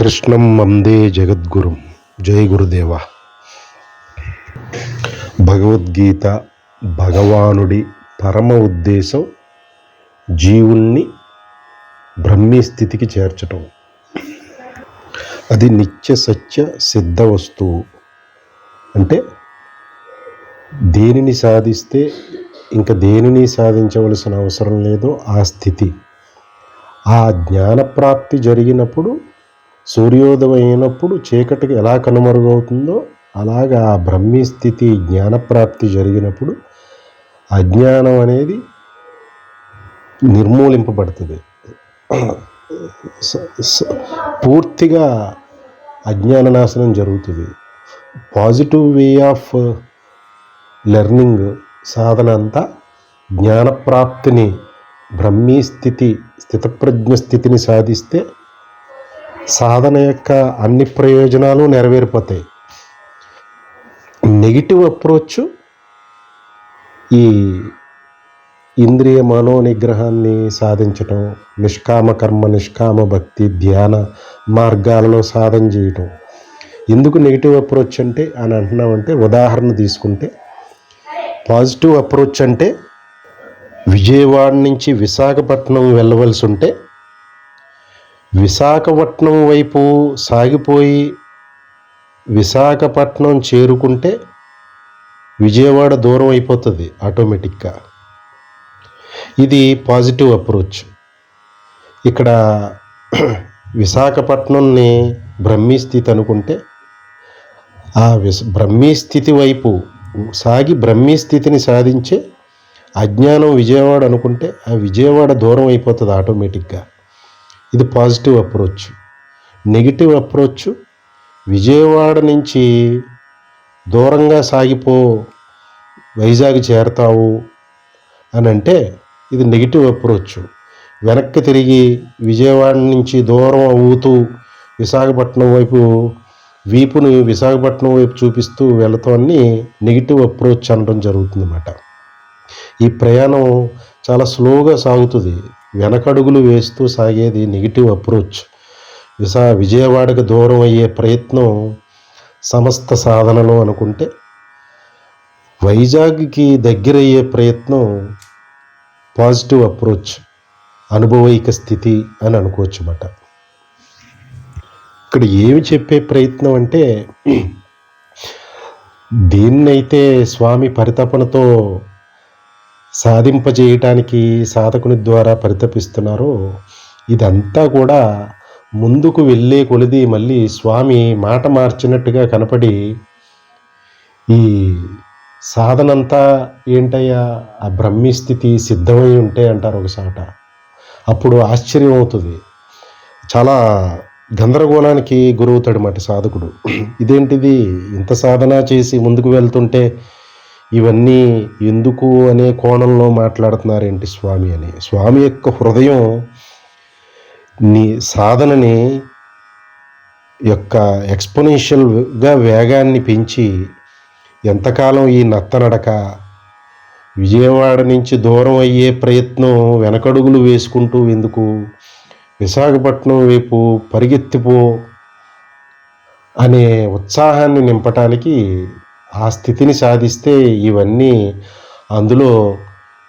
కృష్ణం వందే జగద్గురుం. జై గురుదేవ. భగవద్గీత భగవానుడి పరమ ఉద్దేశం జీవుల్ని బ్రహ్మీ స్థితికి చేర్చటం. అది నిత్య సత్య సిద్ధ వస్తువు. అంటే దేనిని సాధిస్తే ఇంకా దేనిని సాధించవలసిన అవసరం లేదో ఆ స్థితి. ఆ జ్ఞానప్రాప్తి జరిగినప్పుడు, సూర్యోదయం అయినప్పుడు చీకటికి ఎలా కనుమరుగవుతుందో అలాగా ఆ బ్రహ్మీ స్థితి జ్ఞానప్రాప్తి జరిగినప్పుడు అజ్ఞానం అనేది నిర్మూలింపబడుతుంది. పూర్తిగా అజ్ఞాన నాశనం జరుగుతుంది. పాజిటివ్ వే ఆఫ్ లెర్నింగ్ సాధన అంతా జ్ఞానప్రాప్తిని, బ్రహ్మీ స్థితి, స్థితప్రజ్ఞ స్థితిని సాధిస్తే సాధన యొక్క అన్ని ప్రయోజనాలు నెరవేరిపోతాయి. నెగిటివ్ అప్రోచ్ ఈ ఇంద్రియ మనోనిగ్రహాన్ని సాధించటం, నిష్కామ కర్మ, నిష్కామ భక్తి, ధ్యాన మార్గాలలో సాధన చేయటం. ఎందుకు నెగిటివ్ అప్రోచ్ అంటే అని అంటున్నామంటే, ఉదాహరణ తీసుకుంటే పాజిటివ్ అప్రోచ్ అంటే విజయవాడ నుంచి విశాఖపట్నం వెళ్ళవలసి ఉంటే విశాఖపట్నం వైపు సాగిపోయి విశాఖపట్నం చేరుకుంటే విజయవాడ దూరం అయిపోతుంది ఆటోమేటిక్గా. ఇది పాజిటివ్ అప్రోచ్. ఇక్కడ విశాఖపట్నంని బ్రహ్మీ స్థితి అనుకుంటే ఆ బ్రహ్మీ స్థితి వైపు సాగి బ్రహ్మీ స్థితిని సాధించే అజ్ఞానం విజయవాడ అనుకుంటే ఆ విజయవాడ దూరం అయిపోతుంది ఆటోమేటిక్గా. ఇది positive approach. Negative approach Vijayawada నుంచి దూరంగా సాగిపో, వైజాగ్ చేరతావు అని అంటే ఇది నెగిటివ్ అప్రోచ్. వెనక్కి తిరిగి విజయవాడ నుంచి దూరం అవుతూ విశాఖపట్నం వైపు వీపుని విశాఖపట్నం వైపు చూపిస్తూ వెళతాన్ని నెగిటివ్ అప్రోచ్ అనడం జరుగుతుంది అన్నమాట. ఈ ప్రయాణం చాలా స్లోగా సాగుతుంది. వెనకడుగులు వేస్తూ సాగేది నెగిటివ్ అప్రోచ్. విజయవాడకు దూరం అయ్యే ప్రయత్నం సమస్త సాధనలో అనుకుంటే, వైజాగ్కి దగ్గరయ్యే ప్రయత్నం పాజిటివ్ అప్రోచ్, అనుభవైక స్థితి అని అనుకోవచ్చు అన్నమాట. ఇక్కడ ఏమి చెప్పే ప్రయత్నం అంటే, దేన్నైతే స్వామి పరితపనతో సాధింపజేయటానికి సాధకుని ద్వారా పరితపిస్తున్నారో ఇదంతా కూడా ముందుకు వెళ్ళే కొలిది మళ్ళీ స్వామి మాట మార్చినట్టుగా కనపడి, ఈ సాధనంతా ఏంటయ్యా ఆ బ్రహ్మీ స్థితి సిద్ధమై ఉంటే అంటారు ఒకసాట. అప్పుడు ఆశ్చర్యం అవుతుంది. చాలా గందరగోళానికి గురవుతాడు అన్నమాట సాధకుడు. ఇదేంటిది, ఇంత సాధన చేసి ముందుకు వెళ్తుంటే ఇవన్నీ ఎందుకు అనే కోణంలో మాట్లాడుతున్నారేంటి స్వామి అని. స్వామి యొక్క హృదయం నీ సాధనని యొక్క ఎక్స్పోనెన్షియల్గా వేగాన్ని పెంచి, ఎంతకాలం ఈ నత్తనడక, విజయవాడ నుంచి దూరం అయ్యే ప్రయత్నం వెనకడుగులు వేసుకుంటూ ఎందుకు, విశాఖపట్నం వైపు పరిగెత్తిపో అనే ఉత్సాహాన్ని నింపటానికి ఆ స్థితిని సాధిస్తే ఇవన్నీ అందులో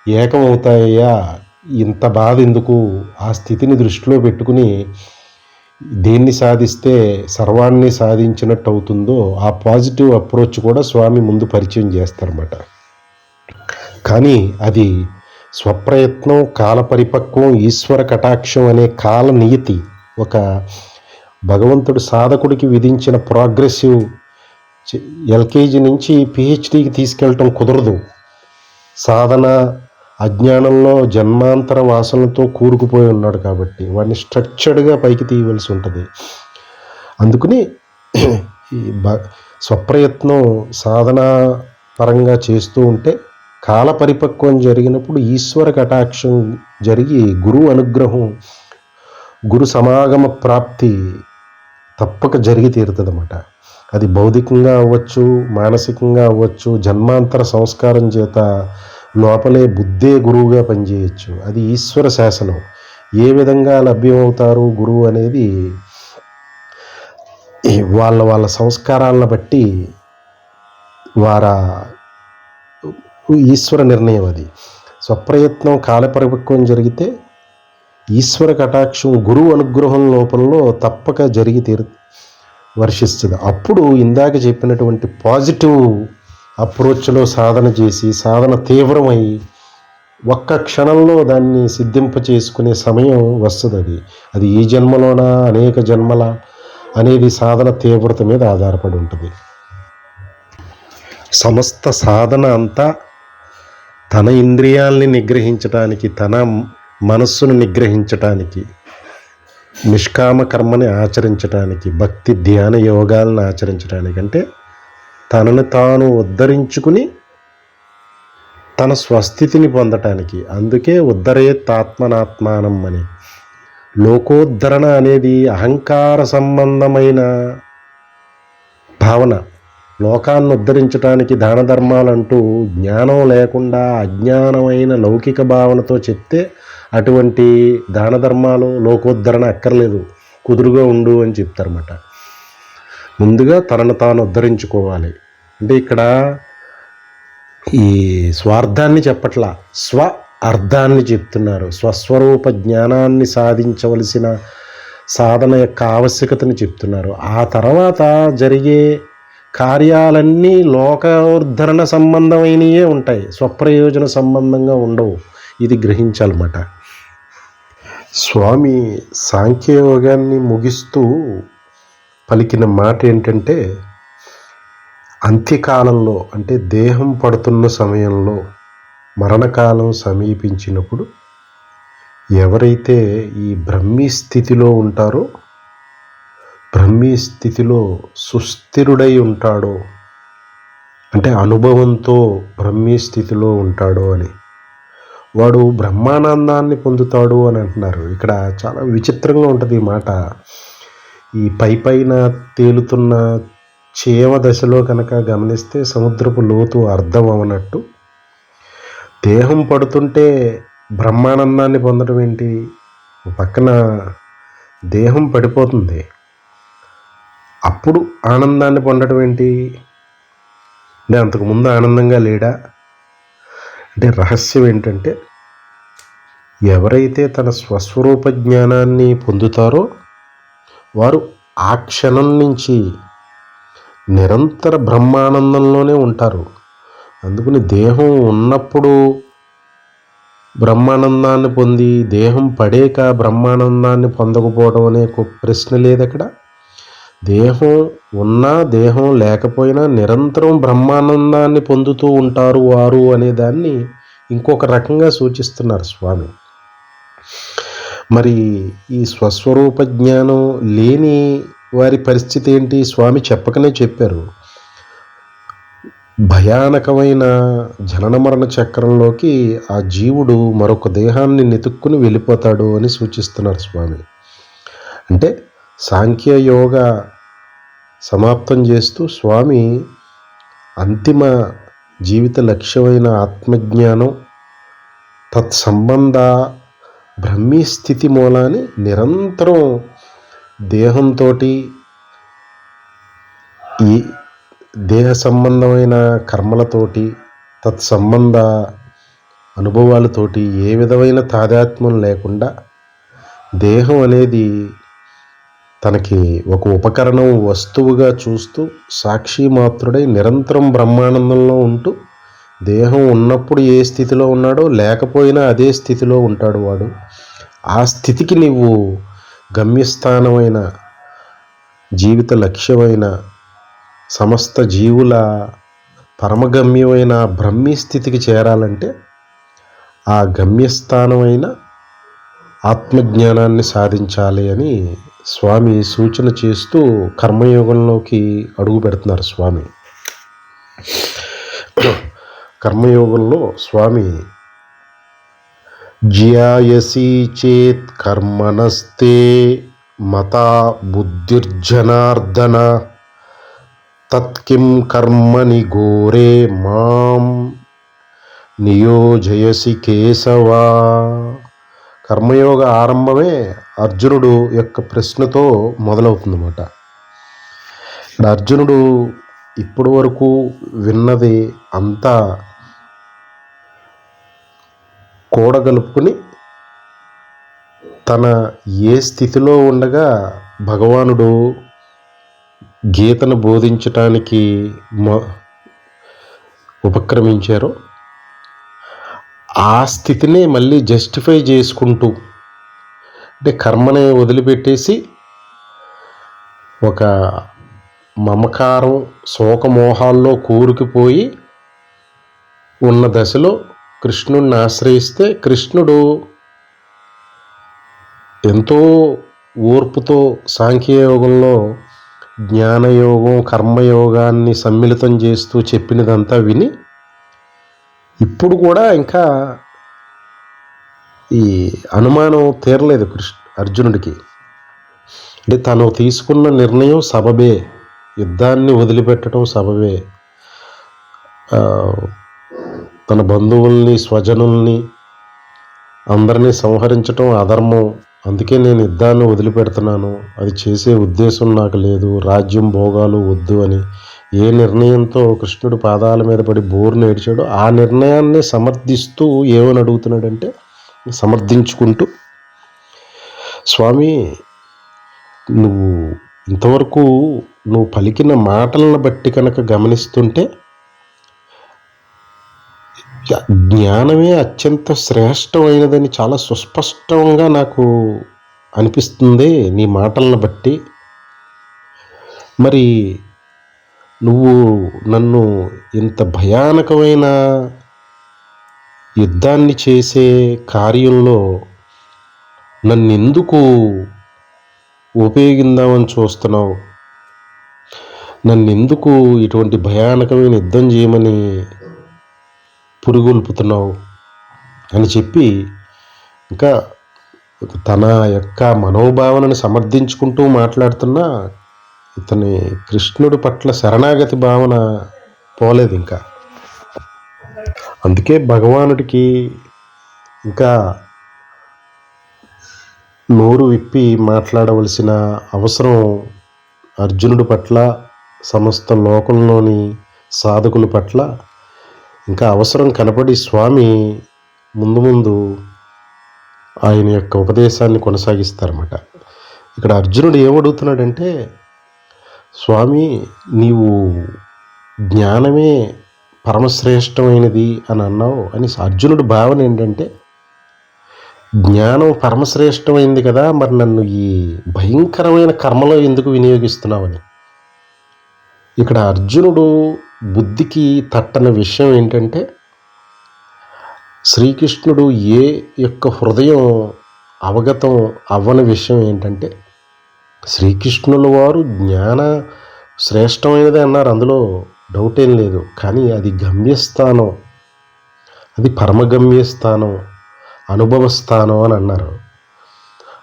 ఏకమవుతాయా, ఇంత బాధ ఎందుకు, ఆ స్థితిని దృష్టిలో పెట్టుకుని దేన్ని సాధిస్తే సర్వాన్ని సాధించినట్టు అవుతుందో ఆ పాజిటివ్ అప్రోచ్ కూడా స్వామి ముందు పరిచయం చేస్తారన్నమాట. కానీ అది స్వప్రయత్నం, కాలపరిపక్వం, ఈశ్వర కటాక్షం అనే కాల నియతి, ఒక భగవంతుడు సాధకుడికి విధించిన ప్రోగ్రెసివ్ ఎల్కేజీ నుంచి పిహెచ్డీకి తీసుకెళ్ళటం కుదరదు. సాధన అజ్ఞానంలో జన్మాంతర వాసనలతో కూరుకుపోయి ఉన్నాడు కాబట్టి వాడిని స్ట్రక్చర్డ్గా పైకి తీయవలసి ఉంటుంది. అందుకని ఈ స్వప్రయత్నం సాధన పరంగా చేస్తూ ఉంటే కాల పరిపక్వం జరిగినప్పుడు ఈశ్వర కటాక్షం జరిగి గురువు అనుగ్రహం, గురు సమాగమ ప్రాప్తి తప్పక జరిగి తీరుతుంది అన్నమాట. అది భౌతికంగా అవ్వచ్చు, మానసికంగా అవ్వచ్చు, జన్మాంతర సంస్కారం చేత లోపలే బుద్ధే గురువుగా పనిచేయచ్చు. అది ఈశ్వర శాసనం. ఏ విధంగా లభ్యమవుతారు గురువు అనేది వాళ్ళ వాళ్ళ సంస్కారాలను బట్టి వారా ఈశ్వర నిర్ణయం అది. స్వప్రయత్నం కాలపరిపక్వం జరిగితే ఈశ్వర కటాక్షం గురువు అనుగ్రహం లోపంలో తప్పక జరిగి వర్షిస్తుంది. అప్పుడు ఇందాక చెప్పినటువంటి పాజిటివ్ అప్రోచ్లో సాధన చేసి సాధన తీవ్రమై ఒక్క క్షణంలో దాన్ని సిద్ధింప చేసుకునే సమయం వస్తుంది. అది ఈ జన్మలోనా అనేక జన్మల అనేది సాధన తీవ్రత మీద ఆధారపడి ఉంటుంది. సమస్త సాధన అంతా తన ఇంద్రియాల్ని నిగ్రహించటానికి, తన మనస్సును నిగ్రహించటానికి, నిష్కామ కర్మని ఆచరించటానికి, భక్తి ధ్యాన యోగాలను ఆచరించడానికి, అంటే తనను తాను ఉద్ధరించుకుని తన స్వస్థితిని పొందటానికి. అందుకే ఉద్ధరేత్తాత్మనాత్మానం అని. లోకోద్ధరణ అనేది అహంకార సంబంధమైన భావన. లోకాన్ని ఉద్ధరించడానికి దాన ధర్మాలంటూ జ్ఞానం లేకుండా అజ్ఞానమైన లౌకిక భావనతో చెప్తే అటువంటి దాన ధర్మాలు లోకోద్ధరణ అక్కర్లేదు, కుదురుగా ఉండు అని చెప్తారన్నమాట. ముందుగా తనను తాను ఉద్ధరించుకోవాలి. అంటే ఇక్కడ ఈ స్వార్థాన్ని చెప్పట్లా, స్వ అర్థాన్ని చెప్తున్నారు. స్వస్వరూప జ్ఞానాన్ని సాధించవలసిన సాధన యొక్క ఆవశ్యకతని చెప్తున్నారు. ఆ తర్వాత జరిగే కార్యాలన్నీ లోకోద్ధరణ సంబంధమైనవే ఉంటాయి, స్వప్రయోజన సంబంధంగా ఉండవు. ఇది గ్రహించాలన్నమాట. స్వామి సాంఖ్యయోగాన్ని ముగిస్తూ పలికిన మాట ఏంటంటే, అంత్యకాలంలో అంటే దేహం పడుతున్న సమయంలో, మరణకాలం సమీపించినప్పుడు ఎవరైతే ఈ బ్రహ్మీ స్థితిలో ఉంటారో, బ్రహ్మీ స్థితిలో సుస్థిరుడై ఉంటాడో, అంటే అనుభవంతో బ్రహ్మీ స్థితిలో ఉంటాడో అని, వాడు బ్రహ్మానందాన్ని పొందుతాడు అని అంటున్నారు. ఇక్కడ చాలా విచిత్రంగా ఉంటుంది ఈ మాట. ఈ పైన తేలుతున్న చేమ దశలో కనుక గమనిస్తే సముద్రపు లోతు అర్థం అవనట్టు, దేహం పడుతుంటే బ్రహ్మానందాన్ని పొందడం ఏంటి? పక్కన దేహం పడిపోతుంది, అప్పుడు ఆనందాన్ని పొందడం ఏంటి? అంటే అంతకుముందు ఆనందంగా లేడా? అంటే రహస్యం ఏంటంటే, ఎవరైతే తన స్వస్వరూప జ్ఞానాన్ని పొందుతారో వారు ఆ క్షణం నుంచి నిరంతర బ్రహ్మానందంలోనే ఉంటారు. అందుకని దేహం ఉన్నప్పుడు బ్రహ్మానందాన్ని పొంది దేహం పడేక బ్రహ్మానందాన్ని పొందకపోవడం అనే ప్రశ్న లేదు అక్కడ. దేహం ఉన్నా దేహం లేకపోయినా నిరంతరం బ్రహ్మానందాన్ని పొందుతూ ఉంటారు వారు అనే దాన్ని ఇంకొక రకంగా సూచిస్తున్నారు స్వామి. మరి ఈ స్వస్వరూప జ్ఞానం లేని వారి పరిస్థితి ఏంటి? స్వామి చెప్పకనే చెప్పారు. భయానకమైన జనన మరణ చక్రంలోకి ఆ జీవుడు మరొక దేహాన్ని నెతుక్కుని వెళ్ళిపోతాడు అని సూచిస్తున్నారు స్వామి. అంటే సాంఖ్యయోగ సమాప్తం చేస్తూ స్వామి అంతిమ జీవిత లక్ష్యమైన ఆత్మజ్ఞానం, తత్సంబంధ బ్రహ్మీ స్థితి మూలాన్ని నిరంతరం దేహంతో, ఈ దేహ సంబంధమైన కర్మలతోటి, తత్సంబంధ అనుభవాలతోటి ఏ విధమైన తాదాత్మ్యం లేకుండా దేహం అనేది తనకి ఒక ఉపకరణం, వస్తువుగా చూస్తూ సాక్షి మాత్రుడై నిరంతరం బ్రహ్మానందంలో ఉంటూ, దేహం ఉన్నప్పుడు ఏ స్థితిలో ఉన్నాడో లేకపోయినా అదే స్థితిలో ఉంటాడు వాడు. ఆ స్థితికి నీవు గమ్యస్థానమైన, జీవిత లక్ష్యమైన, సమస్త జీవుల పరమగమ్యమైన బ్రహ్మీ స్థితికి చేరాలంటే ఆ గమ్యస్థానమైన ఆత్మజ్ఞానాన్ని సాధించాలి అని స్వామి సూచన చేస్తూ కర్మయోగంలోకి అడుగు పెడుతున్నారు స్వామి. కర్మయోగంలో స్వామి జ్యాయసి చేత్ కర్మణస్తే మతా బుద్ధిర్జనార్దన తత్కిం కర్మని ఘోరే మాం నియోజయసి కేశవా. కర్మయోగ ఆరంభమే అర్జునుడు యొక్క ప్రశ్నతో మొదలవుతుందన్నమాట. అర్జునుడు ఇప్పటి వరకు విన్నది అంతా కూడగలుపుకుని తన ఏ స్థితిలో ఉండగా భగవానుడు గీతను బోధించటానికి ఉపక్రమించారో ఆ స్థితినే మళ్ళీ జస్టిఫై చేసుకుంటూ, అంటే కర్మని వదిలిపెట్టేసి ఒక మమకారం శోకమోహాల్లో కూరుకుపోయి ఉన్న దశలో కృష్ణుడిని ఆశ్రయిస్తే కృష్ణుడు ఎంతో ఓర్పుతో సాంఖ్యయోగంలో జ్ఞానయోగం కర్మయోగాన్ని సమ్మిళితం చేస్తూ చెప్పినదంతా విని ఇప్పుడు కూడా ఇంకా ఈ అనుమానం తీరలేదు అర్జునుడికి. అంటే తను తీసుకున్న నిర్ణయం సబబే, యుద్ధాన్ని వదిలిపెట్టడం సబబే, తన బంధువుల్ని స్వజనుల్ని అందరినీ సంహరించటం అధర్మం, అందుకే నేను యుద్ధాన్ని వదిలిపెడుతున్నాను, అది చేసే ఉద్దేశం నాకు లేదు, రాజ్యం భోగాలు వద్దు అని ఏ నిర్ణయంతో కృష్ణుడు పాదాల మీద పడి బోరును ఏడ్చాడో ఆ నిర్ణయాన్ని సమర్థిస్తూ ఏమని అడుగుతున్నాడంటే, సమర్థించుకుంటూ, స్వామి నువ్వు ఇంతవరకు నువ్వు పలికిన మాటలను బట్టి కనుక గమనిస్తుంటే జ్ఞానమే అత్యంత శ్రేష్టమైనదని చాలా సుస్పష్టంగా నాకు అనిపిస్తుంది నీ మాటలను బట్టి. మరి నువ్వు నన్ను ఇంత భయానకమైన యుద్ధాన్ని చేసే కార్యంలో నన్నెందుకు ఉపయోగిందామని చూస్తున్నావు, నన్నెందుకు ఇటువంటి భయానకమైన యుద్ధం చేయమని పురుగొల్పుతున్నావు అని చెప్పి ఇంకా తన యొక్క మనోభావనని సమర్థించుకుంటూ మాట్లాడుతున్నా ఇతని కృష్ణుడి పట్ల శరణాగతి భావన పోలేదు ఇంకా. అందుకే భగవానుడికి ఇంకా నోరు విప్పి మాట్లాడవలసిన అవసరం అర్జునుడి పట్ల సమస్త లోకంలోని సాధకుల పట్ల ఇంకా అవసరం కనపడి స్వామి ముందు ముందు ఆయన యొక్క ఉపదేశాన్ని కొనసాగిస్తారన్నమాట. ఇక్కడ అర్జునుడు ఏమడుగుతున్నాడంటే, స్వామి నీవు జ్ఞానమే పరమశ్రేష్టమైనది అని అన్నావు అని. అర్జునుడి భావన ఏంటంటే, జ్ఞానం పరమశ్రేష్టమైంది కదా, మరి నన్ను ఈ భయంకరమైన కర్మలో ఎందుకు వినియోగిస్తున్నావని. ఇక్కడ అర్జునుడు బుద్ధికి తట్టని విషయం ఏంటంటే, శ్రీకృష్ణుడు ఏ యొక్క హృదయం అవగతం అవ్వని విషయం ఏంటంటే, శ్రీకృష్ణుల వారు జ్ఞాన శ్రేష్టమైనది అన్నారు, అందులో డౌట్ ఏం లేదు. కానీ అది గమ్యస్థానం, అది పరమగమ్యస్థానం, అనుభవస్థానం అని అన్నారు.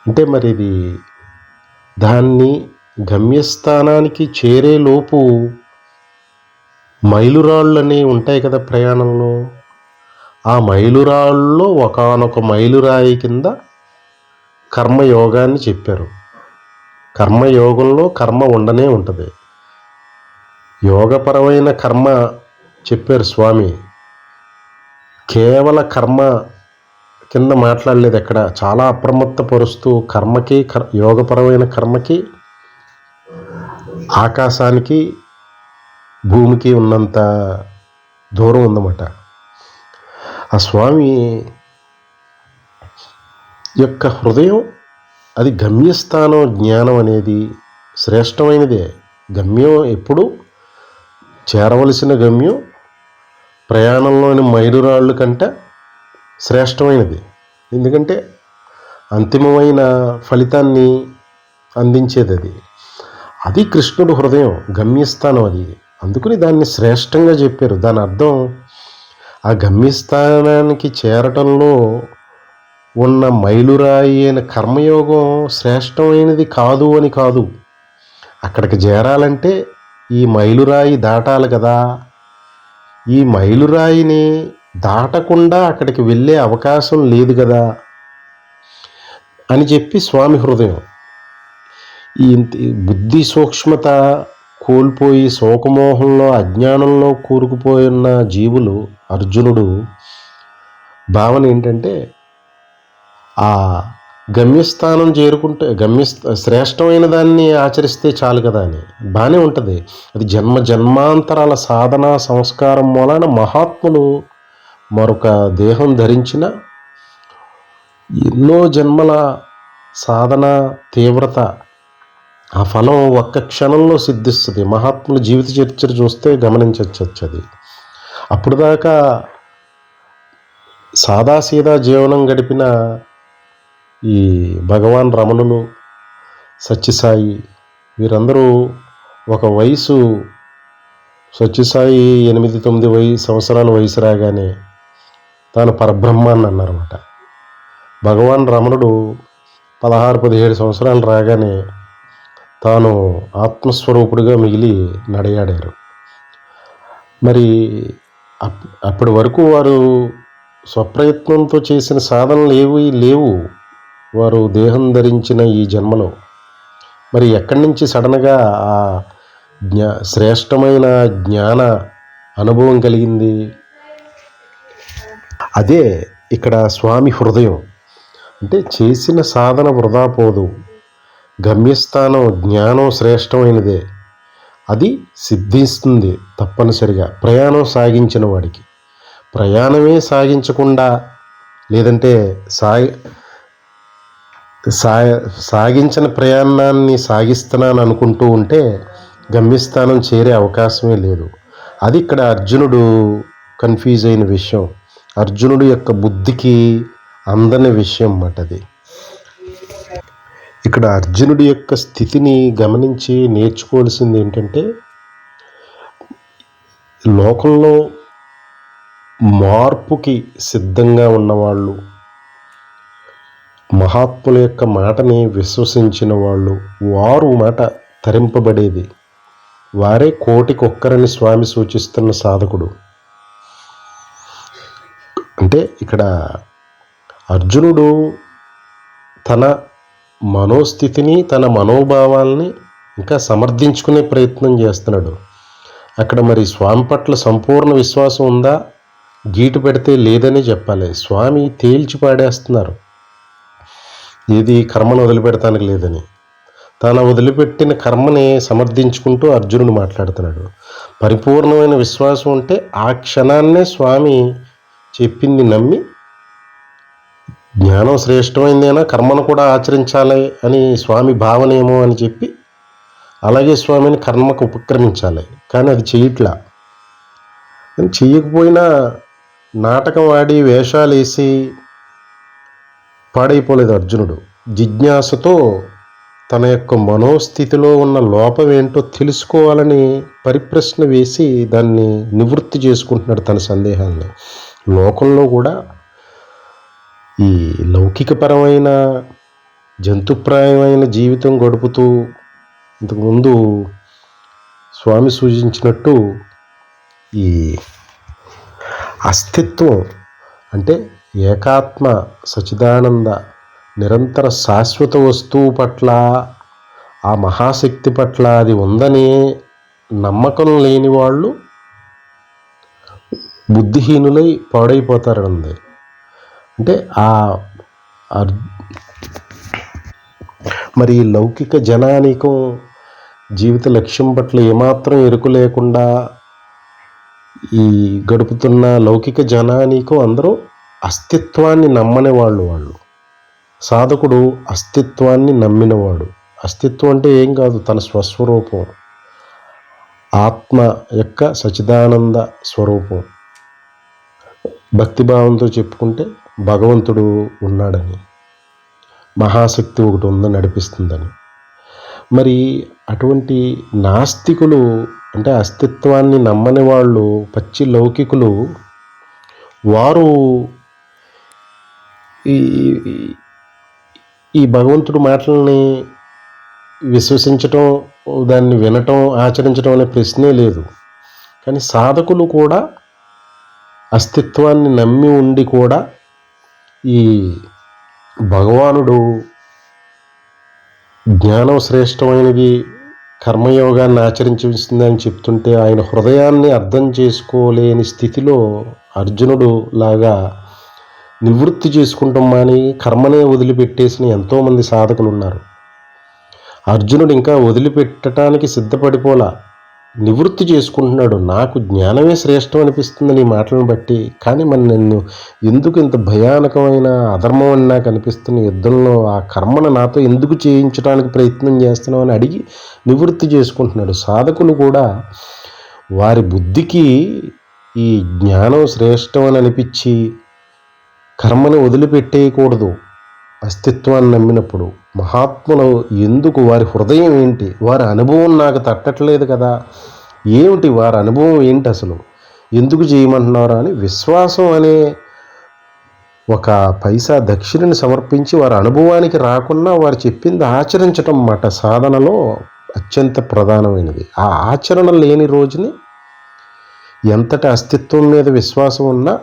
అంటే మరి ఇది దాన్ని గమ్యస్థానానికి చేరేలోపు మైలురాళ్ళు అనేవి ఉంటాయి కదా ప్రయాణంలో. ఆ మైలురాళ్ళలో ఒకానొక మైలురాయి కింద కర్మయోగాన్ని చెప్పారు. కర్మయోగంలో కర్మ ఉండనే ఉంటుంది. యోగపరమైన కర్మ చెప్పారు స్వామి, కేవల కర్మ కింద మాట్లాడలేదు ఎక్కడ. చాలా అప్రమత్త పరుస్తూ కర్మకి యోగపరమైన కర్మకి ఆకాశానికి భూమికి ఉన్నంత దూరం ఉందన్నమాట. ఆ స్వామి యొక్క హృదయం అది గమ్యస్థానం. జ్ఞానం అనేది శ్రేష్టమైనదే. గమ్యం ఎప్పుడు చేరవలసిన గమ్యం ప్రయాణంలోని మైలురాళ్ళు కంటే శ్రేష్టమైనది. ఎందుకంటే అంతిమమైన ఫలితాన్ని అందించేది అది. అది కృష్ణుడు హృదయం, గమ్యస్థానం అది. అందుకని దాన్ని శ్రేష్టంగా చెప్పారు. దాని అర్థం ఆ గమ్యస్థానానికి చేరటంలో ఉన్న మైలురాయి అయిన కర్మయోగం శ్రేష్టమైనది కాదు అని కాదు. అక్కడికి చేరాలంటే ఈ మైలురాయి దాటాలి కదా. ఈ మైలురాయిని దాటకుండా అక్కడికి వెళ్ళే అవకాశం లేదు కదా అని చెప్పి స్వామి హృదయం. ఈ బుద్ధి సూక్ష్మత కోల్పోయి శోకమోహంలో అజ్ఞానంలో కూరుకుపోయిన జీవులు అర్జునుడు భావన ఏంటంటే ఆ గమ్యస్థానం చేరుకుంటే శ్రేష్టమైన దాన్ని ఆచరిస్తే చాలు కదా అని బాగానే ఉంటుంది. అది జన్మాంతరాల సాధన సంస్కారం మూలాన మహాత్ములు మరొక దేహం ధరించిన ఎన్నో జన్మల సాధన తీవ్రత ఆ ఫలం ఒక్క క్షణంలో సిద్ధిస్తుంది. మహాత్ముల జీవిత చరిత్ర చూస్తే గమనించవచ్చు. అది అప్పుడు దాకా సాదాసీదా జీవనం గడిపిన ఈ భగవాన్ రమణులు, సత్యసాయి వీరందరూ ఒక వయసు సత్యసాయి 8-9 సంవత్సరాల వయసు రాగానే తాను పరబ్రహ్మాన్ని అన్నారన్నమాట. భగవాన్ రమణుడు 16-17 సంవత్సరాలు రాగానే తాను ఆత్మస్వరూపుడిగా మిగిలి నడయాడారు. మరి అప్పటి వరకు వారు స్వప్రయత్నంతో చేసిన సాధనలు లేవు వారు దేహం ధరించిన ఈ జన్మలో. మరి ఎక్కడి నుంచి సడన్గా ఆ శ్రేష్టమైన జ్ఞాన అనుభవం కలిగింది? అదే ఇక్కడ స్వామి హృదయం. అంటే చేసిన సాధన వృధా పోదు, గమ్యస్థానం జ్ఞానం శ్రేష్టమైనదే, అది సిద్ధిస్తుంది తప్పనిసరిగా ప్రయాణం సాగించిన వాడికి. ప్రయాణమే సాగించకుండా లేదంటే సాగించిన ప్రయాణాన్ని సాగిస్తున్నాను అనుకుంటూ ఉంటే గమ్యస్థానం చేరే అవకాశమే లేదు. అది ఇక్కడ అర్జునుడు కన్ఫ్యూజ్ అయిన విషయం, అర్జునుడు యొక్క బుద్ధికి అందని విషయం అన్నమాట. అది ఇక్కడ అర్జునుడి యొక్క స్థితిని గమనించి నేర్చుకోవాల్సింది ఏంటంటే, లోకంలో మార్పుకి సిద్ధంగా ఉన్నవాళ్ళు, మహాత్ముల యొక్క మాటని విశ్వసించిన వాళ్ళు, వారు మాట తరింపబడేది, వారే కోటికొక్కరని స్వామి సూచిస్తున్న సాధకుడు. అంటే ఇక్కడ అర్జునుడు తన మనోస్థితిని తన మనోభావాల్ని ఇంకా సమర్థించుకునే ప్రయత్నం చేస్తున్నాడు. అక్కడ మరి స్వామి పట్ల సంపూర్ణ విశ్వాసం ఉందా? గీటు పెడితే లేదని చెప్పాలి. స్వామి తేల్చి పాడేస్తున్నారు, ఏది కర్మను వదిలిపెడతానికి లేదని. తాను వదిలిపెట్టిన కర్మని సమర్థించుకుంటూ అర్జునుడు మాట్లాడుతున్నాడు. పరిపూర్ణమైన విశ్వాసం ఉంటే ఆ క్షణాన్నే స్వామి చెప్పింది నమ్మి జ్ఞానం శ్రేష్టమైందేనా, కర్మను కూడా ఆచరించాలి అని స్వామి భావనేమో అని చెప్పి అలాగే స్వామిని కర్మకు ఉపక్రమించాలి. కానీ అది చెయ్యట్లా. చెయ్యకపోయినా నాటకం ఆడి వేషాలు వేసి పాడైపోలేదు అర్జునుడు. జిజ్ఞాసతో తన యొక్క మనోస్థితిలో ఉన్న లోపం ఏంటో తెలుసుకోవాలని పరిప్రశ్న వేసి దాన్ని నివృత్తి చేసుకుంటున్నాడు తన సందేహాన్ని. లోకంలో కూడా ఈ లౌకికపరమైన జంతుప్రాయమైన జీవితం గడుపుతూ ఇంతకుముందు స్వామి సూచించినట్టు ఈ అస్తిత్వం అంటే ఏకాత్మ సచిదానంద నిరంతర శాశ్వత వస్తువు పట్ల, ఆ మహాశక్తి పట్ల అది ఉందని నమ్మకం లేని వాళ్ళు బుద్ధిహీనులై పాడైపోతారండి. అంటే మరి లౌకిక జనానికం జీవిత లక్ష్యం పట్ల ఏమాత్రం ఎరుకు లేకుండా ఈ గడుపుతున్న లౌకిక జనానికం అందరూ అస్తిత్వాన్ని నమ్మని వాళ్ళు. సాధకుడు అస్తిత్వాన్ని నమ్మినవాడు. అస్తిత్వం అంటే ఏం కాదు, తన స్వస్వరూపం, ఆత్మ యొక్క సచిదానంద స్వరూపం. భక్తిభావంతో చెప్పుకుంటే భగవంతుడు ఉన్నాడని, మహాశక్తి ఒకటి ఉందని నడిపిస్తుందని. మరి అటువంటి నాస్తికులు అంటే అస్తిత్వాన్ని నమ్మని వాళ్ళు, పచ్చి లౌకికులు, వారు ఈ భగవంతుడి మాటల్ని విశ్వసించటం, దాన్ని వినటం, ఆచరించడం అనే ప్రశ్నే లేదు. కానీ సాధకులు కూడా అస్తిత్వాన్ని నమ్మి ఉండి కూడా ఈ భగవానుడు జ్ఞానం శ్రేష్టమైనది, కర్మయోగాన్ని ఆచరించిందని చెప్తుంటే ఆయన హృదయాన్ని అర్థం చేసుకోలేని స్థితిలో అర్జునుడు లాగా నివృత్తి చేసుకుంటాం మాని కర్మనే వదిలిపెట్టేసిన ఎంతోమంది సాధకులు ఉన్నారు. అర్జునుడు ఇంకా వదిలిపెట్టడానికి సిద్ధపడిపోలా, నివృత్తి చేసుకుంటున్నాడు. నాకు జ్ఞానమే శ్రేష్టం అనిపిస్తుంది నీ మాటలను బట్టి, కానీ మరి నన్ను ఎందుకు ఇంత భయానకమైన అధర్మం అని నాకు అనిపిస్తున్న యుద్ధంలో ఆ కర్మను నాతో ఎందుకు చేయించడానికి ప్రయత్నం చేస్తున్నావు అని అడిగి నివృత్తి చేసుకుంటున్నాడు. సాధకులు కూడా వారి బుద్ధికి ఈ జ్ఞానం శ్రేష్టం అని అనిపించి కర్మను వదిలిపెట్టేయకూడదు. అస్తిత్వాన్ని నమ్మినప్పుడు మహాత్ములు ఎందుకు, వారి హృదయం ఏంటి, వారి అనుభవం నాకు తట్టట్లేదు కదా, ఏమిటి వారి అనుభవం ఏంటి, అసలు ఎందుకు చేయమంటున్నారా అని విశ్వాసం అనే ఒక పైసా దక్షిణని సమర్పించి వారి అనుభవానికి రాకుండా వారు చెప్పింది ఆచరించటం మాట సాధనలో అత్యంత ప్రధానమైనది. ఆ ఆచరణ లేని రోజుని ఎంతటి అస్తిత్వం మీద విశ్వాసం ఉన్నా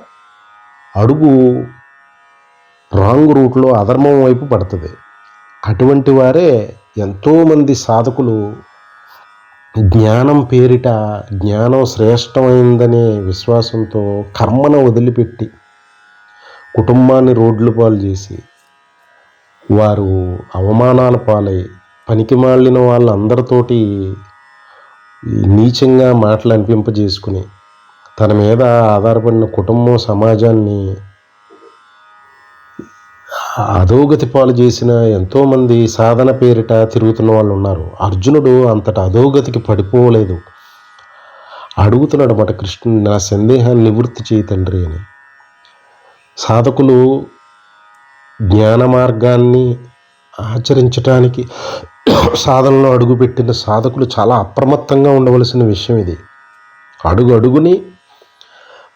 అడుగు రాంగ్ రూట్లో అధర్మం వైపు పడుతుంది. అటువంటి వారే ఎంతోమంది సాధకులు జ్ఞానం పేరిట జ్ఞానం శ్రేష్టమైందనే విశ్వాసంతో కర్మను వదిలిపెట్టి కుటుంబాన్ని రోడ్లు పాలు చేసి వారు అవమానాల పాలై పనికిమాలిన వాళ్ళందరితోటి నీచంగా మాటలు అనిపింపజేసుకుని తన మీద ఆధారపడిన కుటుంబం సమాజాన్ని అధోగతి పాలు చేసిన ఎంతోమంది సాధన పేరిట తిరుగుతున్న వాళ్ళు ఉన్నారు. అర్జునుడు అంతటా అధోగతికి పడిపోలేదు. అడుగుతున్నాడు అన్నమాట కృష్ణుని, నా సందేహాన్ని నివృత్తి చేయి తండ్రి అని. సాధకులు జ్ఞాన మార్గాన్ని ఆచరించటానికి సాధనలో అడుగుపెట్టిన సాధకులు చాలా అప్రమత్తంగా ఉండవలసిన విషయం ఇది. అడుగు అడుగుని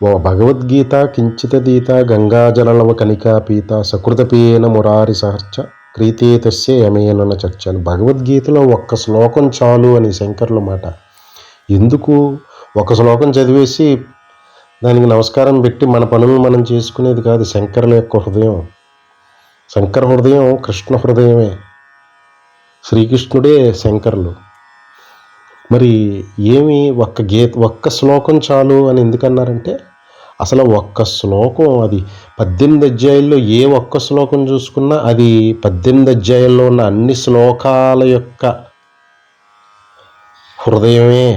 ఓ భగవద్గీత కించితదీత గంగాజలలవ కనికా పీత సకృతపీన మురారి సహర్చ క్రీతే తస్య యమేనన చర్చ అని భగవద్గీతలో ఒక్క శ్లోకం చాలు అని శంకర్ల మాట. ఎందుకు ఒక శ్లోకం చదివేసి దానికి నమస్కారం పెట్టి మన పనులను మనం చేసుకునేది కాదు శంకరుల యొక్క హృదయం. శంకర హృదయం కృష్ణ హృదయమే, శ్రీకృష్ణుడే శంకరులు. మరి ఏమి ఒక్క శ్లోకం చాలు అని ఎందుకన్నారంటే, అసలు ఒక్క శ్లోకం, అది 18 అధ్యాయాల్లో ఏ ఒక్క శ్లోకం చూసుకున్నా అది 18 అధ్యాయాల్లో ఉన్న అన్ని శ్లోకాల యొక్క హృదయమే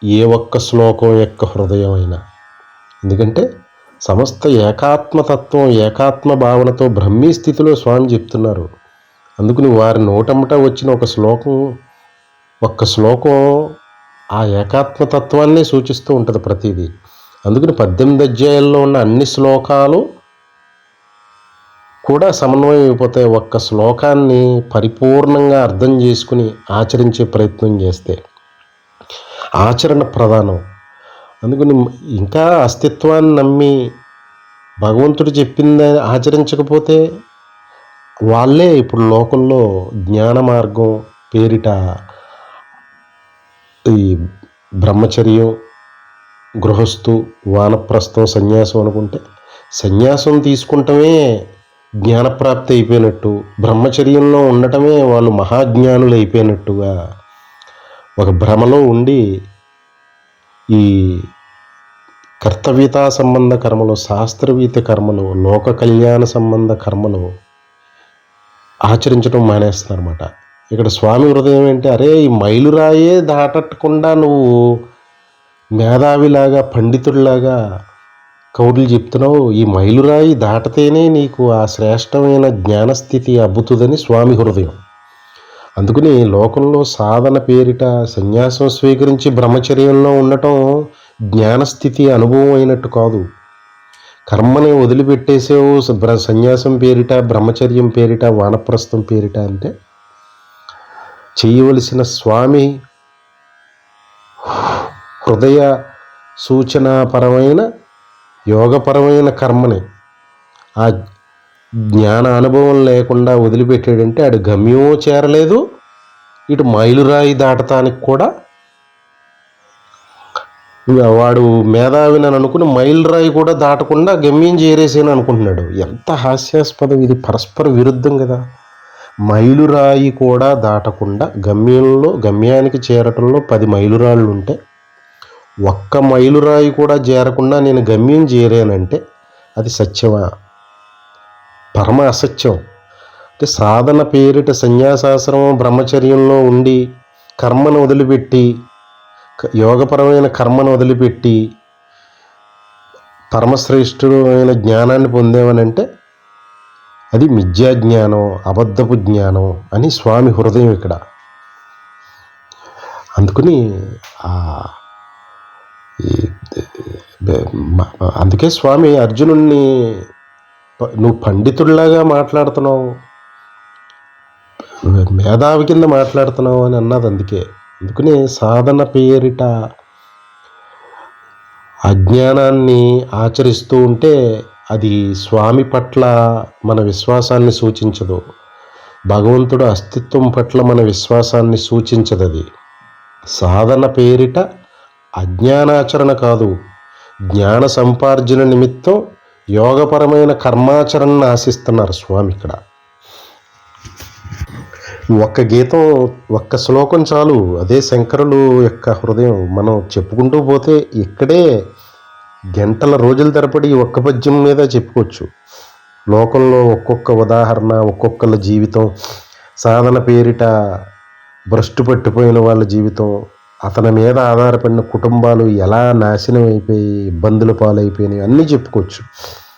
ఏ ఒక్క శ్లోకం యొక్క హృదయం అయినా. ఎందుకంటే సమస్త ఏకాత్మతత్వం ఏకాత్మ భావనతో బ్రహ్మీ స్థితిలో స్వామి చెప్తున్నారు. అందుకని వారి నోటమ్మట వచ్చిన ఒక్క శ్లోకం ఆ ఏకాత్మతత్వాన్ని సూచిస్తూ ఉంటుంది ప్రతిదీ. అందుకని 18 అధ్యాయాల్లో ఉన్న అన్ని శ్లోకాలు కూడా సమన్వయం అయిపోతాయి ఒక్క శ్లోకాన్ని పరిపూర్ణంగా అర్థం చేసుకుని ఆచరించే ప్రయత్నం చేస్తే. ఆచరణ ప్రధానం. అందుకని ఇంకా అస్తిత్వాన్ని నమ్మి భగవంతుడు చెప్పింది ఆచరించకపోతే వాళ్ళే ఇప్పుడు లోకంలో జ్ఞాన మార్గం పేరిట ఈ బ్రహ్మచర్యం, గృహస్థు, వానప్రస్థం, సన్యాసం అనుకుంటే సన్యాసం తీసుకుంటమే జ్ఞానప్రాప్తి అయిపోయినట్టు, బ్రహ్మచర్యంలో ఉండటమే వాళ్ళు మహాజ్ఞానులు అయిపోయినట్టుగా ఒక భ్రమలో ఉండి ఈ కర్తవ్యతా సంబంధ కర్మలు, శాస్త్రవీత కర్మలు, లోక కళ్యాణ సంబంధ కర్మలు ఆచరించడం మానేస్తున్నారన్నమాట. ఇక్కడ స్వామి హృదయం ఏంటి, అరే ఈ మైలురాయే దాటకుండా నువ్వు మేధావిలాగా పండితుడిలాగా కౌరులు చెప్తున్నావు, ఈ మైలురాయి దాటితేనే నీకు ఆ శ్రేష్టమైన జ్ఞానస్థితి అబ్బుతుందని స్వామి హృదయం. అందుకని లోకంలో సాధన పేరిట సన్యాసం స్వీకరించి బ్రహ్మచర్యంలో ఉండటం జ్ఞానస్థితి అనుభవం అయినట్టు కాదు. కర్మని వదిలిపెట్టేసేవు సన్యాసం పేరిట, బ్రహ్మచర్యం పేరిట, వానప్రస్థం పేరిట అంటే చేయవలసిన స్వామి హృదయ సూచనాపరమైన యోగపరమైన కర్మని ఆ జ్ఞాన అనుభవం లేకుండా వదిలిపెట్టాడంటే ఆడు గమ్యం చేరలేదు, ఇటు మైలురాయి దాటటానికి కూడా వాడు మేధావిని అనుకుని మైలురాయి కూడా దాటకుండా గమ్యం చేరేసేని అనుకుంటున్నాడు. ఎంత హాస్యాస్పదం ఇది, పరస్పర విరుద్ధం కదా. మైలురాయి కూడా దాటకుండా గమ్యానికి చేరటంలో 10 మైలురాళ్ళు ఉంటే ఒక్క మైలురాయి కూడా చేరకుండా నేను గమ్యం చేరానంటే అది సత్యమా? పరమ అసత్యం. అంటే సాధన పేరిట సన్యాసాశ్రమం బ్రహ్మచర్యంలో ఉండి కర్మను వదిలిపెట్టి, యోగపరమైన కర్మను వదిలిపెట్టి పరమశ్రేష్ఠుడైన జ్ఞానాన్ని పొందేమనంటే అది మిథ్యాజ్ఞానం, అబద్ధపు జ్ఞానం అని స్వామి హృదయం ఇక్కడ. అందుకని అందుకే స్వామి అర్జునుడిని నువ్వు పండితుడిలాగా మాట్లాడుతున్నావు, మేధావి కింద మాట్లాడుతున్నావు అని అన్నది. అందుకని సాధన పేరిట అజ్ఞానాన్ని ఆచరిస్తూ ఉంటే అది స్వామి పట్ల మన విశ్వాసాన్ని సూచించదు, భగవంతుడు అస్తిత్వం పట్ల మన విశ్వాసాన్ని సూచించదు. అది సాధన పేరిట అజ్ఞానాచరణ కాదు, జ్ఞాన సంపార్జన నిమిత్తం యోగపరమైన కర్మాచరణను ఆశిస్తున్నారు స్వామి ఇక్కడ. ఒక్క గీతం, ఒక్క శ్లోకం చాలు, అదే శంకరులు యొక్క హృదయం. మనం చెప్పుకుంటూ పోతే ఇక్కడే గంటల రోజుల తరబడి ఒక్క పద్యం మీద చెప్పుకోవచ్చు. లోకంలో ఒక్కొక్క ఉదాహరణ, ఒక్కొక్కళ్ళ జీవితం, సాధన పేరిట భ్రష్టు పట్టిపోయిన వాళ్ళ జీవితం, అతని మీద ఆధారపడిన కుటుంబాలు ఎలా నాశనం అయిపోయి ఇబ్బందుల పాలైపోయినాయి అన్నీ చెప్పుకోవచ్చు.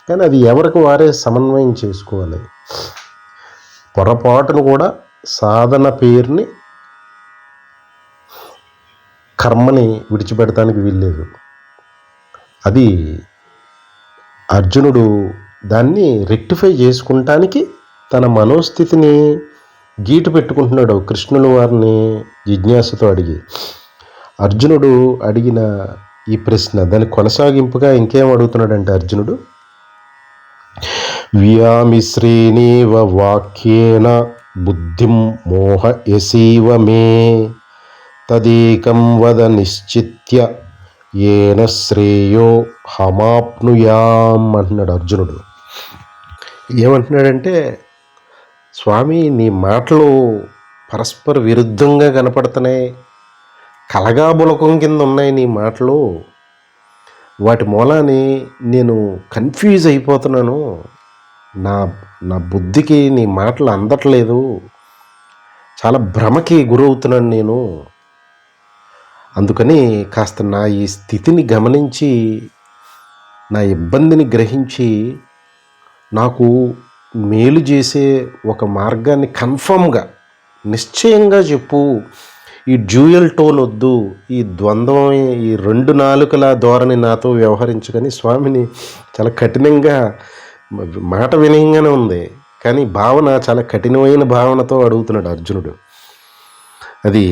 కానీ అది ఎవరికి వారే సమన్వయం చేసుకోవాలి. పొరపాటును కూడా సాధన పేరుని కర్మని విడిచిపెడటానికి వీల్లేదు. అది అర్జునుడు దాన్ని రెక్టిఫై చేసుకుంటానికి తన మనోస్థితిని గీటు పెట్టుకుంటున్నాడు కృష్ణుల వారిని జిజ్ఞాసతో అడిగి. అర్జునుడు అడిగిన ఈ ప్రశ్న దాని కొనసాగింపుగా ఇంకేం అడుగుతున్నాడంటే అర్జునుడు, వ్యామిశ్రేణేవ వాక్యేన బుద్ధిం మోహయసీవ మే తదేకం వద నిశ్చిత్య ఏన శ్రేయో హమాప్నుయాం అంటున్నాడు అర్జునుడు. ఏమంటున్నాడంటే, స్వామి నీ మాటలు పరస్పర విరుద్ధంగా కనపడుతున్నాయి, కలగాబులకం కింద ఉన్నాయి నీ మాటలు, వాటి మూలాన్ని నేను కన్ఫ్యూజ్ అయిపోతున్నాను, నా బుద్ధికి నీ మాటలు అందట్లేదు, చాలా భ్రమకి గురవుతున్నాను నేను. అందుకని కాస్త నా ఈ స్థితిని గమనించి, నా ఇబ్బందిని గ్రహించి నాకు మేలు చేసే ఒక మార్గాన్ని కన్ఫర్మ్గా నిశ్చయంగా చెప్పు. ఈ డ్యూయల్ టోన్ వద్దు, ఈ ద్వంద్వం, ఈ 2 నాలుకల ధోరణి నాతో వ్యవహరించుకొని స్వామిని చాలా కఠినంగా, మాట వినయంగానే ఉంది కానీ భావన చాలా కఠినమైన భావనతో అడుగుతున్నాడు అర్జునుడు. అది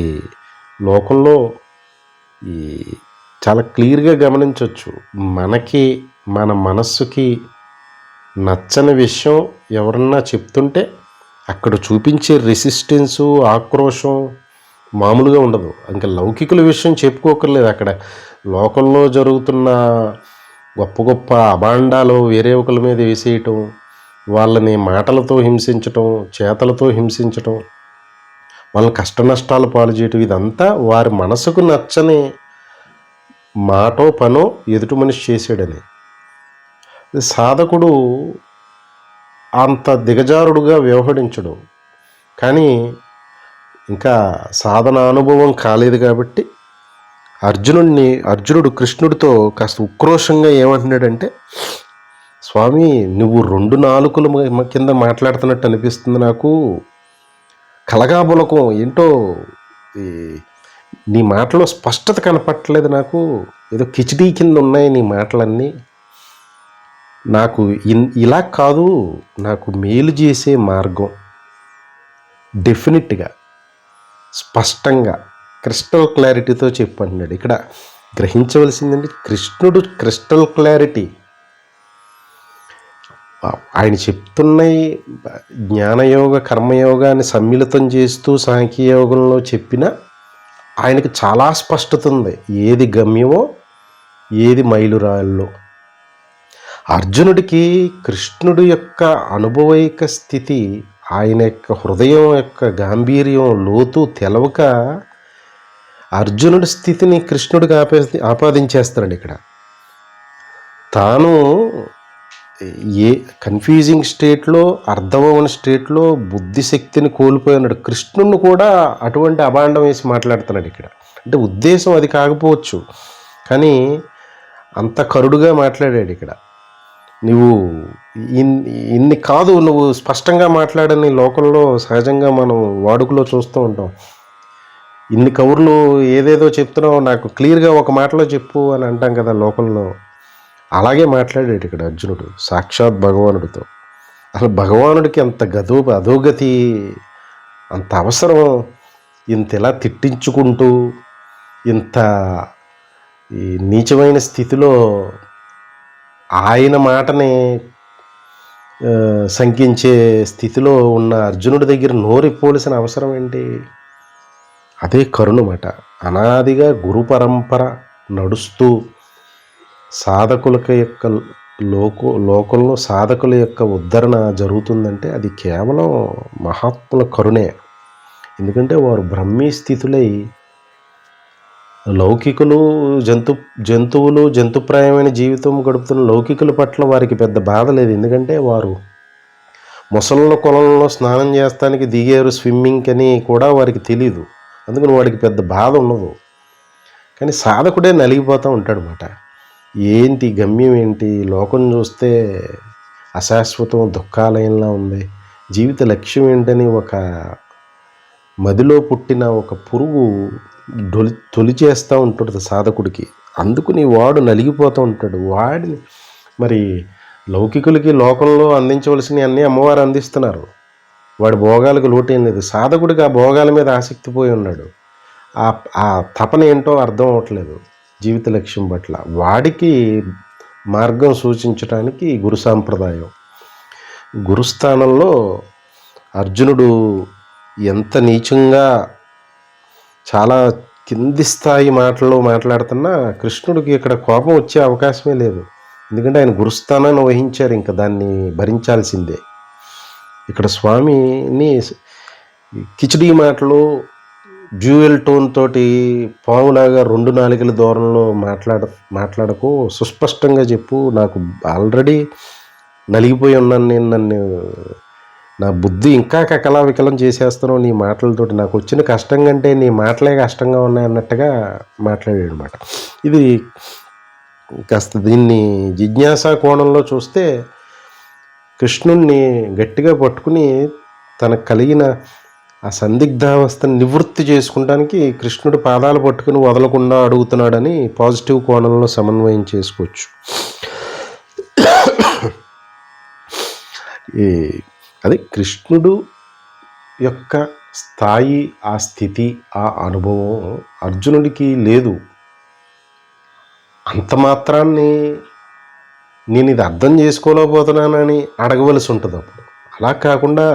లోకంలో ఈ చాలా క్లియర్గా గమనించవచ్చు. మనకి మన మనస్సుకి నచ్చని విషయం ఎవరన్నా చెప్తుంటే అక్కడ చూపించే రెసిస్టెన్సు, ఆక్రోషం మామూలుగా ఉండదు. ఇంకా లౌకికుల విషయం చెప్పుకోకర్లేదు. అక్కడ లోకంలో జరుగుతున్న గొప్ప గొప్ప అభాండాలు వేరే ఒకరి మీద వేసేయటం, వాళ్ళని మాటలతో హింసించటం, చేతలతో హింసించటం, వాళ్ళని కష్ట నష్టాలు పాలు చేయటం, ఇదంతా వారి మనసుకు నచ్చని మాటో పనో ఎదుటి మనిషి చేసాడని. సాధకుడు అంత దిగజారుడుగా వ్యవహరించడు. కానీ ఇంకా సాధన అనుభవం కాలేదు కాబట్టి అర్జునుడు కృష్ణుడితో కాస్త ఉక్రోషంగా ఏమంటున్నాడంటే, స్వామి నువ్వు 2 నాలుకల కింద మాట్లాడుతున్నట్టు అనిపిస్తుంది నాకు, కలగాబులకం ఏంటో, నీ మాటలో స్పష్టత కనపట్టలేదు నాకు, ఏదో కిచిడీ కింద ఉన్నాయి నీ మాటలన్నీ, నాకు ఇలా కాదు, నాకు మేలు చేసే మార్గం డెఫినెట్గా స్పష్టంగా క్రిస్టల్ క్లారిటీతో చెప్పంటున్నాడు. ఇక్కడ గ్రహించవలసిందండి, కృష్ణుడు క్రిస్టల్ క్లారిటీ. ఆయన చెప్తున్నాయి జ్ఞానయోగ కర్మయోగాన్ని సమ్మిళితం చేస్తూ సాంఖ్యయోగంలో చెప్పిన ఆయనకి చాలా స్పష్టత ఉంది, ఏది గమ్యమో ఏది మైలురాళ్ళో. అర్జునుడికి కృష్ణుడి యొక్క అనుభవైక స్థితి ఆయన యొక్క హృదయం యొక్క గాంభీర్యం లోతు తెలవక అర్జునుడి స్థితిని కృష్ణుడికి ఆపాదించేస్తారండి ఇక్కడ. తాను ఏ కన్ఫ్యూజింగ్ స్టేట్లో, అర్థమవని స్టేట్లో బుద్ధిశక్తిని కోల్పోయినాడు. కృష్ణుడిని కూడా అటువంటి అభాండం వేసి మాట్లాడుతున్నాడు ఇక్కడ. అంటే ఉద్దేశం అది కాకపోవచ్చు, కానీ అంత కరుడుగా మాట్లాడాడు ఇక్కడ. నువ్వు ఇన్ని కాదు, నువ్వు స్పష్టంగా మాట్లాడని లోకంలో సహజంగా మనం వాడుకలో చూస్తూ ఉంటాం. ఇన్ని కబుర్లు ఏదేదో చెప్తున్నావు, నాకు క్లియర్గా ఒక మాటలో చెప్పు అని అంటాం కదా లోకంలో. అలాగే మాట్లాడాడు ఇక్కడ అర్జునుడు సాక్షాత్ భగవానుడితో. అసలు భగవానుడికి అంత అధోగతి, అంత అవసరం, ఇంత ఇలా తిట్టించుకుంటూ ఇంత ఈ నీచమైన స్థితిలో ఆయన మాటని శంకించే స్థితిలో ఉన్న అర్జునుడి దగ్గర నోరిపోవలసిన అవసరం ఏంటి? అదే కరుణమాట. అనాదిగా గురు పరంపర నడుస్తూ సాధకుల యొక్క లోకంలో సాధకుల యొక్క ఉద్ధరణ జరుగుతుందంటే అది కేవలం మహాత్ముల కరుణే. ఎందుకంటే వారు బ్రహ్మీ స్థితులై లౌకికులు, జంతువులు, జంతుప్రాయమైన జీవితం గడుపుతున్న లౌకికుల పట్ల వారికి పెద్ద బాధ లేదు. ఎందుకంటే వారు మొసళ్ళ కొలంలో స్నానం చేస్తానికి దిగారు, స్విమ్మింగ్ అని కూడా వారికి తెలీదు. అందుకని వాడికి పెద్ద బాధ ఉండదు. కానీ సాధకుడే నలిగిపోతూ ఉంటాడు అన్నమాట. ఏంటి గమ్యం ఏంటి, లోకం చూస్తే అశాశ్వతం, దుఃఖాలయంలా ఉంది, జీవిత లక్ష్యం ఏంటని ఒక మదిలో పుట్టిన ఒక పురుగు తొలిచేస్తూ ఉంటాడు సాధకుడికి. అందుకుని వాడు నలిగిపోతూ ఉంటాడు. వాడిని మరి లౌకికులకి లోకంలో అందించవలసినవి అన్నీ అమ్మవారు అందిస్తున్నారు. వాడి భోగాలకు లోటేం లేదు. సాధకుడికి ఆ భోగాల మీద ఆసక్తి పోయి ఉన్నాడు. ఆ తపన ఏంటో అర్థం అవ్వట్లేదు జీవిత లక్ష్యం పట్ల. వాడికి మార్గం సూచించడానికి గురు సాంప్రదాయం. గురుస్థానంలో అర్జునుడు ఎంత నీచంగా చాలా కింది స్థాయి మాటల్లో మాట్లాడుతున్నా కృష్ణుడికి ఇక్కడ కోపం వచ్చే అవకాశమే లేదు. ఎందుకంటే ఆయన గురుస్థానాన్ని వహించారు, ఇంకా దాన్ని భరించాల్సిందే. ఇక్కడ స్వామిని కిచిడీ మాటలు, డ్యూయల్ టోన్ తోటి పావులాగా 2 నాలుకల దూరంలో మాట్లాడకు, సుస్పష్టంగా చెప్పు. నాకు ఆల్రెడీ నలిగిపోయి ఉన్నాను నేను, నా బుద్ధి ఇంకా కకలావికలం చేసేస్తున్నావు నీ మాటలతోటి, నాకు వచ్చిన కష్టం కంటే నీ మాటలే కష్టంగా ఉన్నాయన్నట్టుగా మాట్లాడాడు అనమాట. ఇది కాస్త దీన్ని జిజ్ఞాసా కోణంలో చూస్తే కృష్ణుణ్ణి గట్టిగా పట్టుకుని తనకు కలిగిన ఆ సందిగ్ధావస్థను నివృత్తి చేసుకుంటానికి కృష్ణుడు పాదాలు పట్టుకుని వదలకుండా అడుగుతున్నాడని పాజిటివ్ కోణంలో సమన్వయం చేసుకోవచ్చు. అది కృష్ణుడు యొక్క స్థాయి, ఆ స్థితి, ఆ అనుభవం అర్జునుడికి లేదు. అంత మాత్రాన్ని నేను ఇది అర్థం చేసుకోలేకపోతున్నానని అడగవలసి ఉంటుంది అప్పుడు. అలా కాకుండా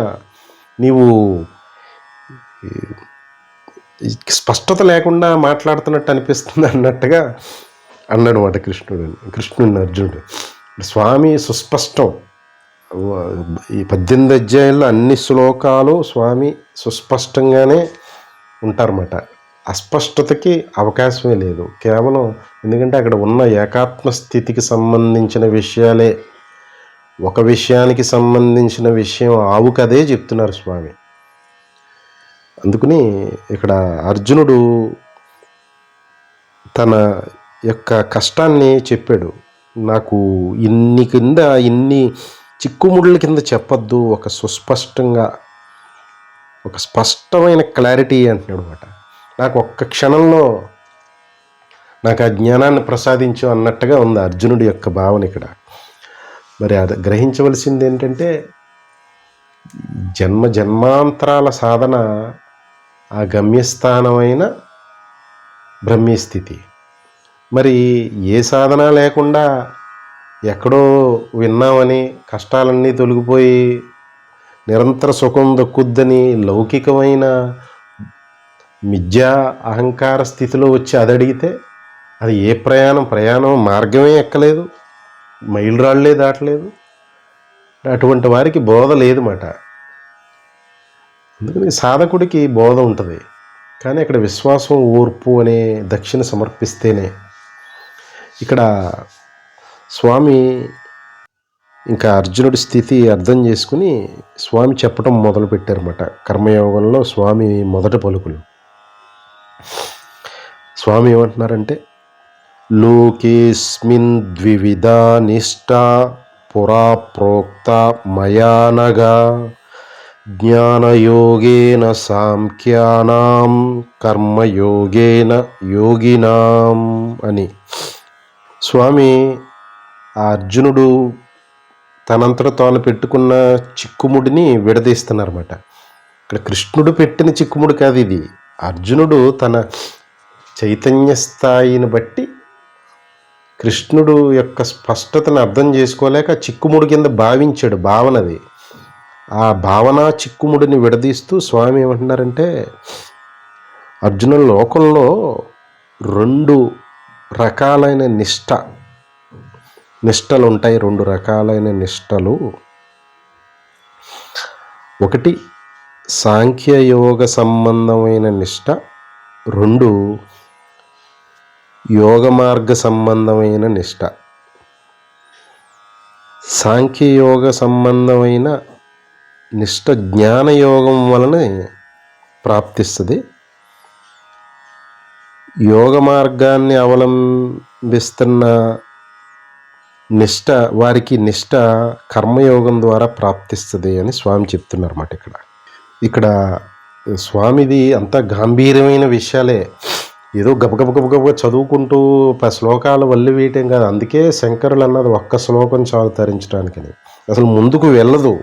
నీవు స్పష్టత లేకుండా మాట్లాడుతున్నట్టు అనిపిస్తుంది అన్నట్టుగా అన్నాడు మాట కృష్ణుడిని అర్జునుడు. స్వామి సుస్పష్టం. ఈ 18 అధ్యాయాల్లో అన్ని శ్లోకాలు స్వామి సుస్పష్టంగానే ఉంటారన్నమాట. అస్పష్టతకి అవకాశమే లేదు కేవలం. ఎందుకంటే అక్కడ ఉన్న ఏకాత్మ స్థితికి సంబంధించిన విషయాలే, ఒక విషయానికి సంబంధించిన విషయం ఆవుకదే చెప్తున్నారు స్వామి. అందుకని ఇక్కడ అర్జునుడు తన యొక్క కష్టాన్ని చెప్పాడు. నాకు ఇన్ని చిక్కుముళ్ళ కింద చెప్పొద్దు, ఒక సుస్పష్టంగా, ఒక స్పష్టమైన క్లారిటీ అంటున్నాడు అనమాట. నాకు ఒక్క క్షణంలో నాకు ఆ జ్ఞానాన్ని ప్రసాదించు అన్నట్టుగా ఉంది అర్జునుడి యొక్క భావన ఇక్కడ. మరి అది గ్రహించవలసింది ఏంటంటే జన్మాంతరాల సాధన ఆ గమ్యస్థానమైన బ్రహ్మీస్థితి. మరి ఏ సాధన లేకుండా ఎక్కడో విన్నామని కష్టాలన్నీ తొలగిపోయి నిరంతర సుఖం దక్కుద్దని లౌకికమైన మిథ్యా అహంకార స్థితిలో వచ్చి అది అడిగితే అది ఏ ప్రయాణం మార్గమే ఎక్కలేదు, మైలురాళ్లే దాటలేదు. అటువంటి వారికి బోధ లేదన్నమాట. అందుకని సాధకుడికి బోధ ఉంటుంది, కానీ అక్కడ విశ్వాసం, ఓర్పు అనే దక్షిణ సమర్పిస్తేనే. ఇక్కడ స్వామి ఇంకా అర్జునుడి స్థితి అర్థం చేసుకుని స్వామి చెప్పడం మొదలుపెట్టారన్నమాట. కర్మయోగంలో స్వామి మొదటి పలుకులు. స్వామి ఏమంటున్నారంటే, లోకేస్మిన్ ద్వివిధా నిష్టా పురా ప్రోక్త మయానగా జ్ఞానయోగేన సాంఖ్యానాం కర్మయోగేన యోగినాం అని. స్వామి ఆ అర్జునుడు తనంతట తాను పెట్టుకున్న చిక్కుముడిని విడదీస్తున్నారన్నమాట. ఇక్కడ కృష్ణుడు పెట్టిన చిక్కుముడి కాదు ఇది. అర్జునుడు తన చైతన్య స్థాయిని బట్టి కృష్ణుడు యొక్క స్పష్టతను అర్థం చేసుకోలేక చిక్కుముడి కింద భావించాడు. భావనది. ఆ భావన చిక్కుముడిని విడదీస్తూ స్వామి ఏమంటున్నారంటే, అర్జున, లోకంలో 2 రకాలైన నిష్టలు ఉంటాయి. 2 రకాలైన నిష్టలు. ఒకటి సాంఖ్యయోగ సంబంధమైన నిష్ట, 2 యోగ మార్గ సంబంధమైన నిష్ట. సాంఖ్యయోగ సంబంధమైన నిష్ట జ్ఞానయోగం వలన ప్రాప్తిస్తుంది. యోగ మార్గాన్ని అవలంబిస్తున్న వారికి నిష్ట కర్మయోగం ద్వారా ప్రాప్తిస్తుంది అని స్వామి చెప్తున్నారన్నమాట. ఇక్కడ స్వామిది అంత గాంభీర్యమైన విషయాలే. ఏదో గబగబ చదువుకుంటూ శ్లోకాలు వల్లి వేయటం కాదు. అందుకే శంకరులు అన్నది ఒక్క శ్లోకం చాలు తరించడానికని. అసలు ముందుకు వెళ్ళదు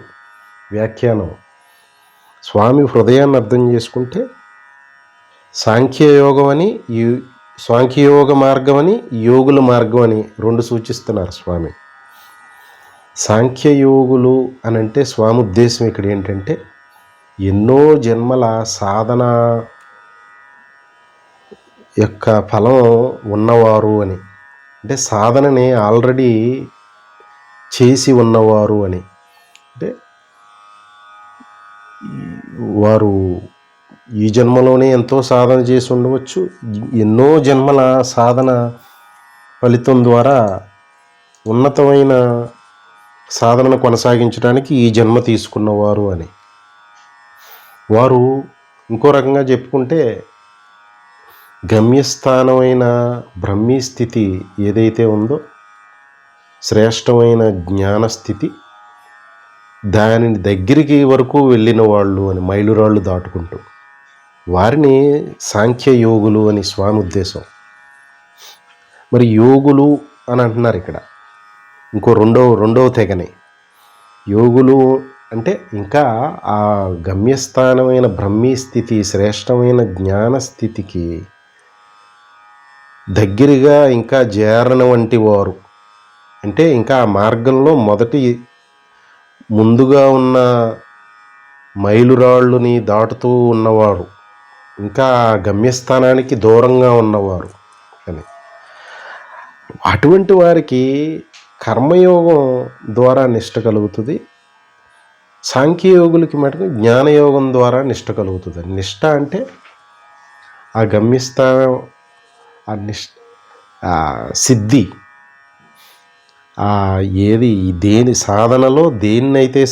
వ్యాఖ్యానం. స్వామి హృదయాన్ని అర్థం చేసుకుంటే సాంఖ్యయోగ మార్గం అని, యోగుల మార్గం అని 2 సూచిస్తున్నారు స్వామి. సాంఖ్యయోగులు అని అంటే స్వామి ఉద్దేశం ఇక్కడ ఏంటంటే, ఎన్నో జన్మల సాధన యొక్క ఫలం ఉన్నవారు అని. అంటే సాధనని ఆల్రెడీ చేసి ఉన్నవారు అని. అంటే వారు ఈ జన్మలోనే ఎంతో సాధన చేసి ఉండవచ్చు, ఎన్నో జన్మల సాధన ఫలితం ద్వారా ఉన్నతమైన సాధనను కొనసాగించడానికి ఈ జన్మ తీసుకున్నవారు అని. వారు ఇంకో రకంగా చెప్పుకుంటే గమ్యస్థానమైన బ్రహ్మీ స్థితి ఏదైతే ఉందో, శ్రేష్టమైన జ్ఞానస్థితి, దాని దగ్గరికి వరకు వెళ్ళిన వాళ్ళు అని, మైలురాళ్ళు దాటుకుంటూ. వారిని సాంఖ్యయోగులు అని స్వామి ఉద్దేశం. మరి యోగులు అని అంటున్నారు ఇక్కడ. ఇంకో రెండవ తెగని యోగులు అంటే ఇంకా ఆ గమ్యస్థానమైన బ్రహ్మీ స్థితి, శ్రేష్టమైన జ్ఞానస్థితికి దగ్గరగా ఇంకా చేరని వంటి వారు. అంటే ఇంకా ఆ మార్గంలో ముందుగా ఉన్న మైలురాళ్ళుని దాటుతూ ఉన్నవారు, ఇంకా గమ్యస్థానానికి దూరంగా ఉన్నవారు అని. అటువంటి వారికి కర్మయోగం ద్వారా నిష్ట కలుగుతుంది. సాంఖ్యయోగులకి మటుకు జ్ఞానయోగం ద్వారా నిష్ట కలుగుతుంది. నిష్ట అంటే ఆ గమ్యస్థానం, ఆ సిద్ధి, దేని సాధనలో దేన్నైతే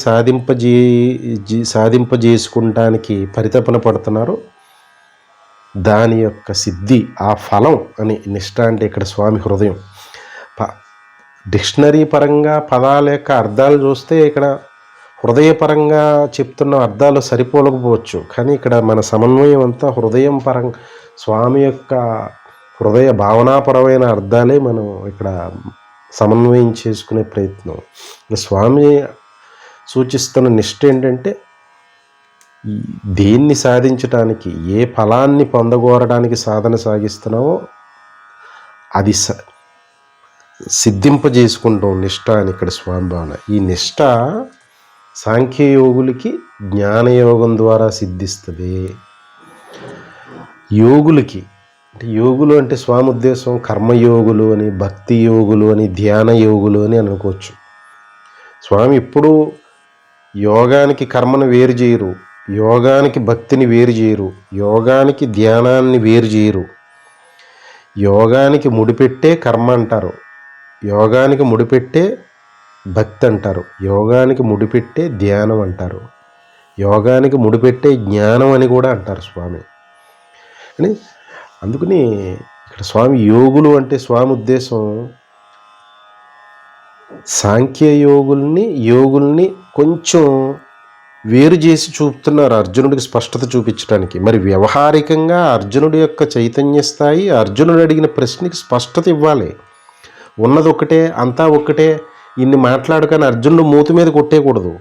సాధింపజేసుకుంటానికి పరితపన పడుతున్నారో దాని యొక్క సిద్ధి, ఆ ఫలం అని నిష్ట అంటే ఇక్కడ స్వామి హృదయం. డిక్షనరీ పరంగా పదాల యొక్క అర్థాలు చూస్తే ఇక్కడ హృదయపరంగా చెప్తున్న అర్థాలు సరిపోలకపోవచ్చు, కానీ ఇక్కడ మన సమన్వయం అంతా హృదయం పరంగా, స్వామి యొక్క హృదయ భావనాపరమైన అర్థాలే మనం ఇక్కడ సమన్వయం చేసుకునే ప్రయత్నం. స్వామి సూచిస్తున్న నిష్ట ఏంటంటే, దేన్ని సాధించటానికి, ఏ ఫలాన్ని పొందగోరడానికి సాధన సాగిస్తున్నావో అది సిద్ధింపజేసుకుంటాం నిష్ట అని ఇక్కడ స్వామి భావన. ఈ నిష్ట సాంఖ్యయోగులకి జ్ఞానయోగం ద్వారా సిద్ధిస్తుంది. యోగులకి అంటే, యోగులు అంటే స్వామి ఉద్దేశం కర్మయోగులు అని, భక్తి యోగులు అని, ధ్యాన యోగులు అని అనుకోవచ్చు. స్వామి ఇప్పుడు యోగానికి కర్మను వేరు చేయరు. యోగానికి భక్తిని వేరు చేయరు, యోగానికి ధ్యానాన్ని వేరు చేయరు. యోగానికి ముడిపెట్టే కర్మ అంటారు, యోగానికి ముడిపెట్టే భక్తి అంటారు, యోగానికి ముడిపెట్టే ధ్యానం అంటారు, యోగానికి ముడిపెట్టే జ్ఞానం అని కూడా అంటారు స్వామి. అని అందుకని ఇక్కడ స్వామి యోగులు అంటే స్వామి ఉద్దేశం యోగుల్ని కొంచెం వేరు చేసి చూపుతున్నారు అర్జునుడికి స్పష్టత చూపించడానికి. మరి వ్యవహారికంగా అర్జునుడి యొక్క చైతన్య స్థాయి అర్జునుడు అడిగిన ప్రశ్నకి స్పష్టత ఇవ్వాలి. ఉన్నది ఒక్కటే, అంతా ఒక్కటే, ఇన్ని మాట్లాడుకొని అర్జునుడు మూతి మీద కొట్టేయకూడదు.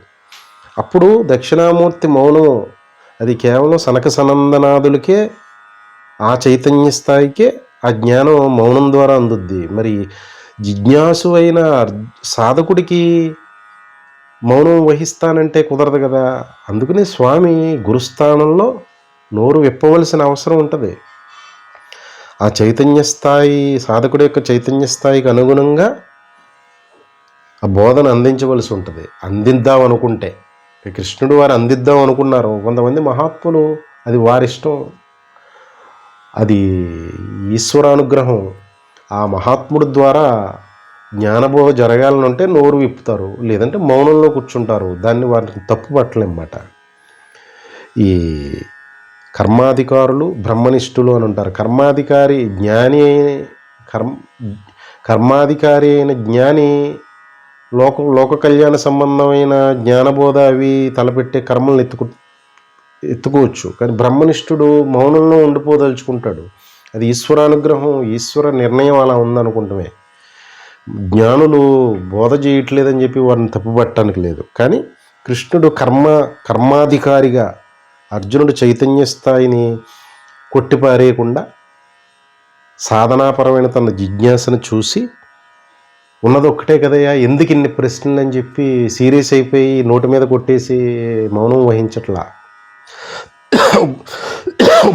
అప్పుడు దక్షిణామూర్తి మౌనం అది కేవలం సనక సనందనాదులకే, ఆ చైతన్య స్థాయికే ఆ జ్ఞానం మౌనం ద్వారా అందుద్ది. మరి జిజ్ఞాసు అయిన సాధకుడికి మౌనం వహిస్తానంటే కుదరదు కదా. అందుకని స్వామి గురుస్థానంలో నోరు విప్పవలసిన అవసరం ఉంటుంది. ఆ చైతన్య స్థాయి సాధకుడి యొక్క చైతన్య స్థాయికి అనుగుణంగా ఆ బోధన అందించవలసి ఉంటుంది. అందిద్దాం అనుకుంటే కృష్ణుడు వారు అందిద్దాం అనుకున్నారు. కొంతమంది మహాత్ములు అది వారిష్టం, అది ఈశ్వరానుగ్రహం. ఆ మహాత్ముడి ద్వారా జ్ఞానబోధ జరగాలనుంటే నోరు విప్పుతారు, లేదంటే మౌనంలో కూర్చుంటారు. దాన్ని వారిని తప్పు పట్టలేమాట. ఈ కర్మాధికారులు బ్రహ్మనిష్ఠులు అని ఉంటారు. కర్మాధికారి అయిన జ్ఞాని లోక కళ్యాణ సంబంధమైన జ్ఞానబోధ అవి తలపెట్టే కర్మలను ఎత్తుకోవచ్చు. కానీ బ్రహ్మనిష్ఠుడు మౌనంలో ఉండిపోదలుచుకుంటాడు. అది ఈశ్వరానుగ్రహం, ఈశ్వర నిర్ణయం అలా ఉందనుకుంటమే. జ్ఞానులు బోధ చేయట్లేదని చెప్పి వారిని తప్పుపట్టడానికి లేదు. కానీ కృష్ణుడు కర్మాధికారిగా అర్జునుడు చైతన్య స్థాయిని కొట్టిపారేయకుండా సాధనాపరమైన తన జిజ్ఞాసను చూసి ఉన్నది ఒక్కటే కదయ్యా, ఎందుకు ఇన్ని ప్రశ్నలు అని చెప్పి సీరియస్ అయిపోయి నోటి మీద కొట్టేసి మౌనం వహించట్లా.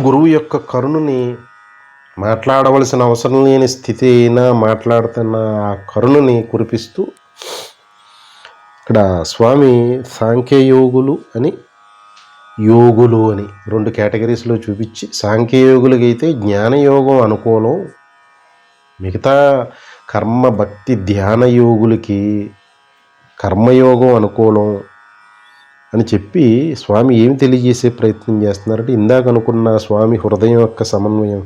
గురువు యొక్క కరుణని మాట్లాడవలసిన అవసరం లేని స్థితి అయినా మాట్లాడుతున్న ఆ కరుణని కురిపిస్తూ ఇక్కడ స్వామి సాంఖ్యయోగులు అని యోగులు అని 2 కేటగిరీస్లో చూపించి, సాంఖ్యయోగులకైతే జ్ఞానయోగం అనుకూలం, మిగతా కర్మ భక్తి ధ్యాన యోగులకి కర్మయోగం అనుకూలం అని చెప్పి స్వామి ఏమి తెలియజేసే ప్రయత్నం చేస్తున్నారంటే, ఇందాక అనుకున్న స్వామి హృదయం యొక్క సమన్వయం.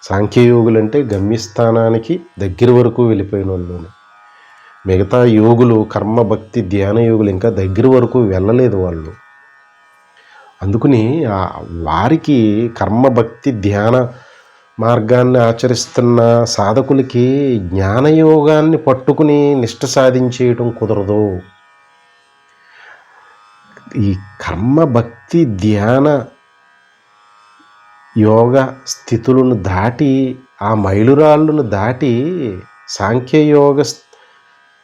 సాంఖ్యయోగులంటే గమ్యస్థానానికి దగ్గర వరకు వెళ్ళిపోయిన వాళ్ళు, మిగతా యోగులు కర్మ భక్తి ధ్యాన యోగులు ఇంకా దగ్గర వరకు వెళ్ళలేదు వాళ్ళు. అందుకని వారికి కర్మ భక్తి ధ్యాన మార్గాన్ని ఆచరిస్తున్న సాధకులకి జ్ఞానయోగాన్ని పట్టుకుని నిష్ఠ సాధించేయటం కుదరదు. ఈ కర్మ భక్తి ధ్యాన యోగ స్థితులను దాటి, ఆ మైలురాళ్ళను దాటి సాంఖ్యయోగ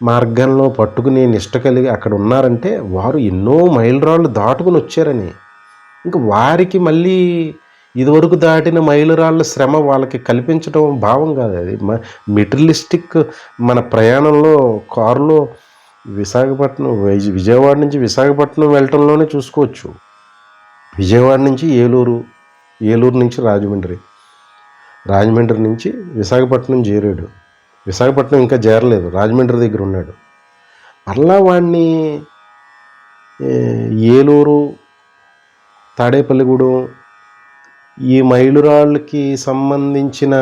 మార్గంలో పట్టుకుని నిష్ట కలిగి అక్కడ ఉన్నారంటే వారు ఎన్నో మైలురాళ్ళు దాటుకుని వచ్చారని. ఇంకా వారికి మళ్ళీ ఇదివరకు దాటిన మైలురాళ్ళ శ్రమ వాళ్ళకి కల్పించడం భావం కాదు. అది మెటీరియలిస్టిక్. మన ప్రయాణంలో కారులో విశాఖపట్నం విజయవాడ నుంచి విశాఖపట్నం వెళ్ళటంలోనే చూసుకోవచ్చు. విజయవాడ నుంచి ఏలూరు నుంచి రాజమండ్రి నుంచి విశాఖపట్నం చేరాడు. విశాఖపట్నం ఇంకా చేరలేదు, రాజమండ్రి దగ్గర ఉన్నాడు. మళ్ళా వాడిని ఏలూరు తాడేపల్లిగూడెం ఈ మైలురాళ్ళకి సంబంధించిన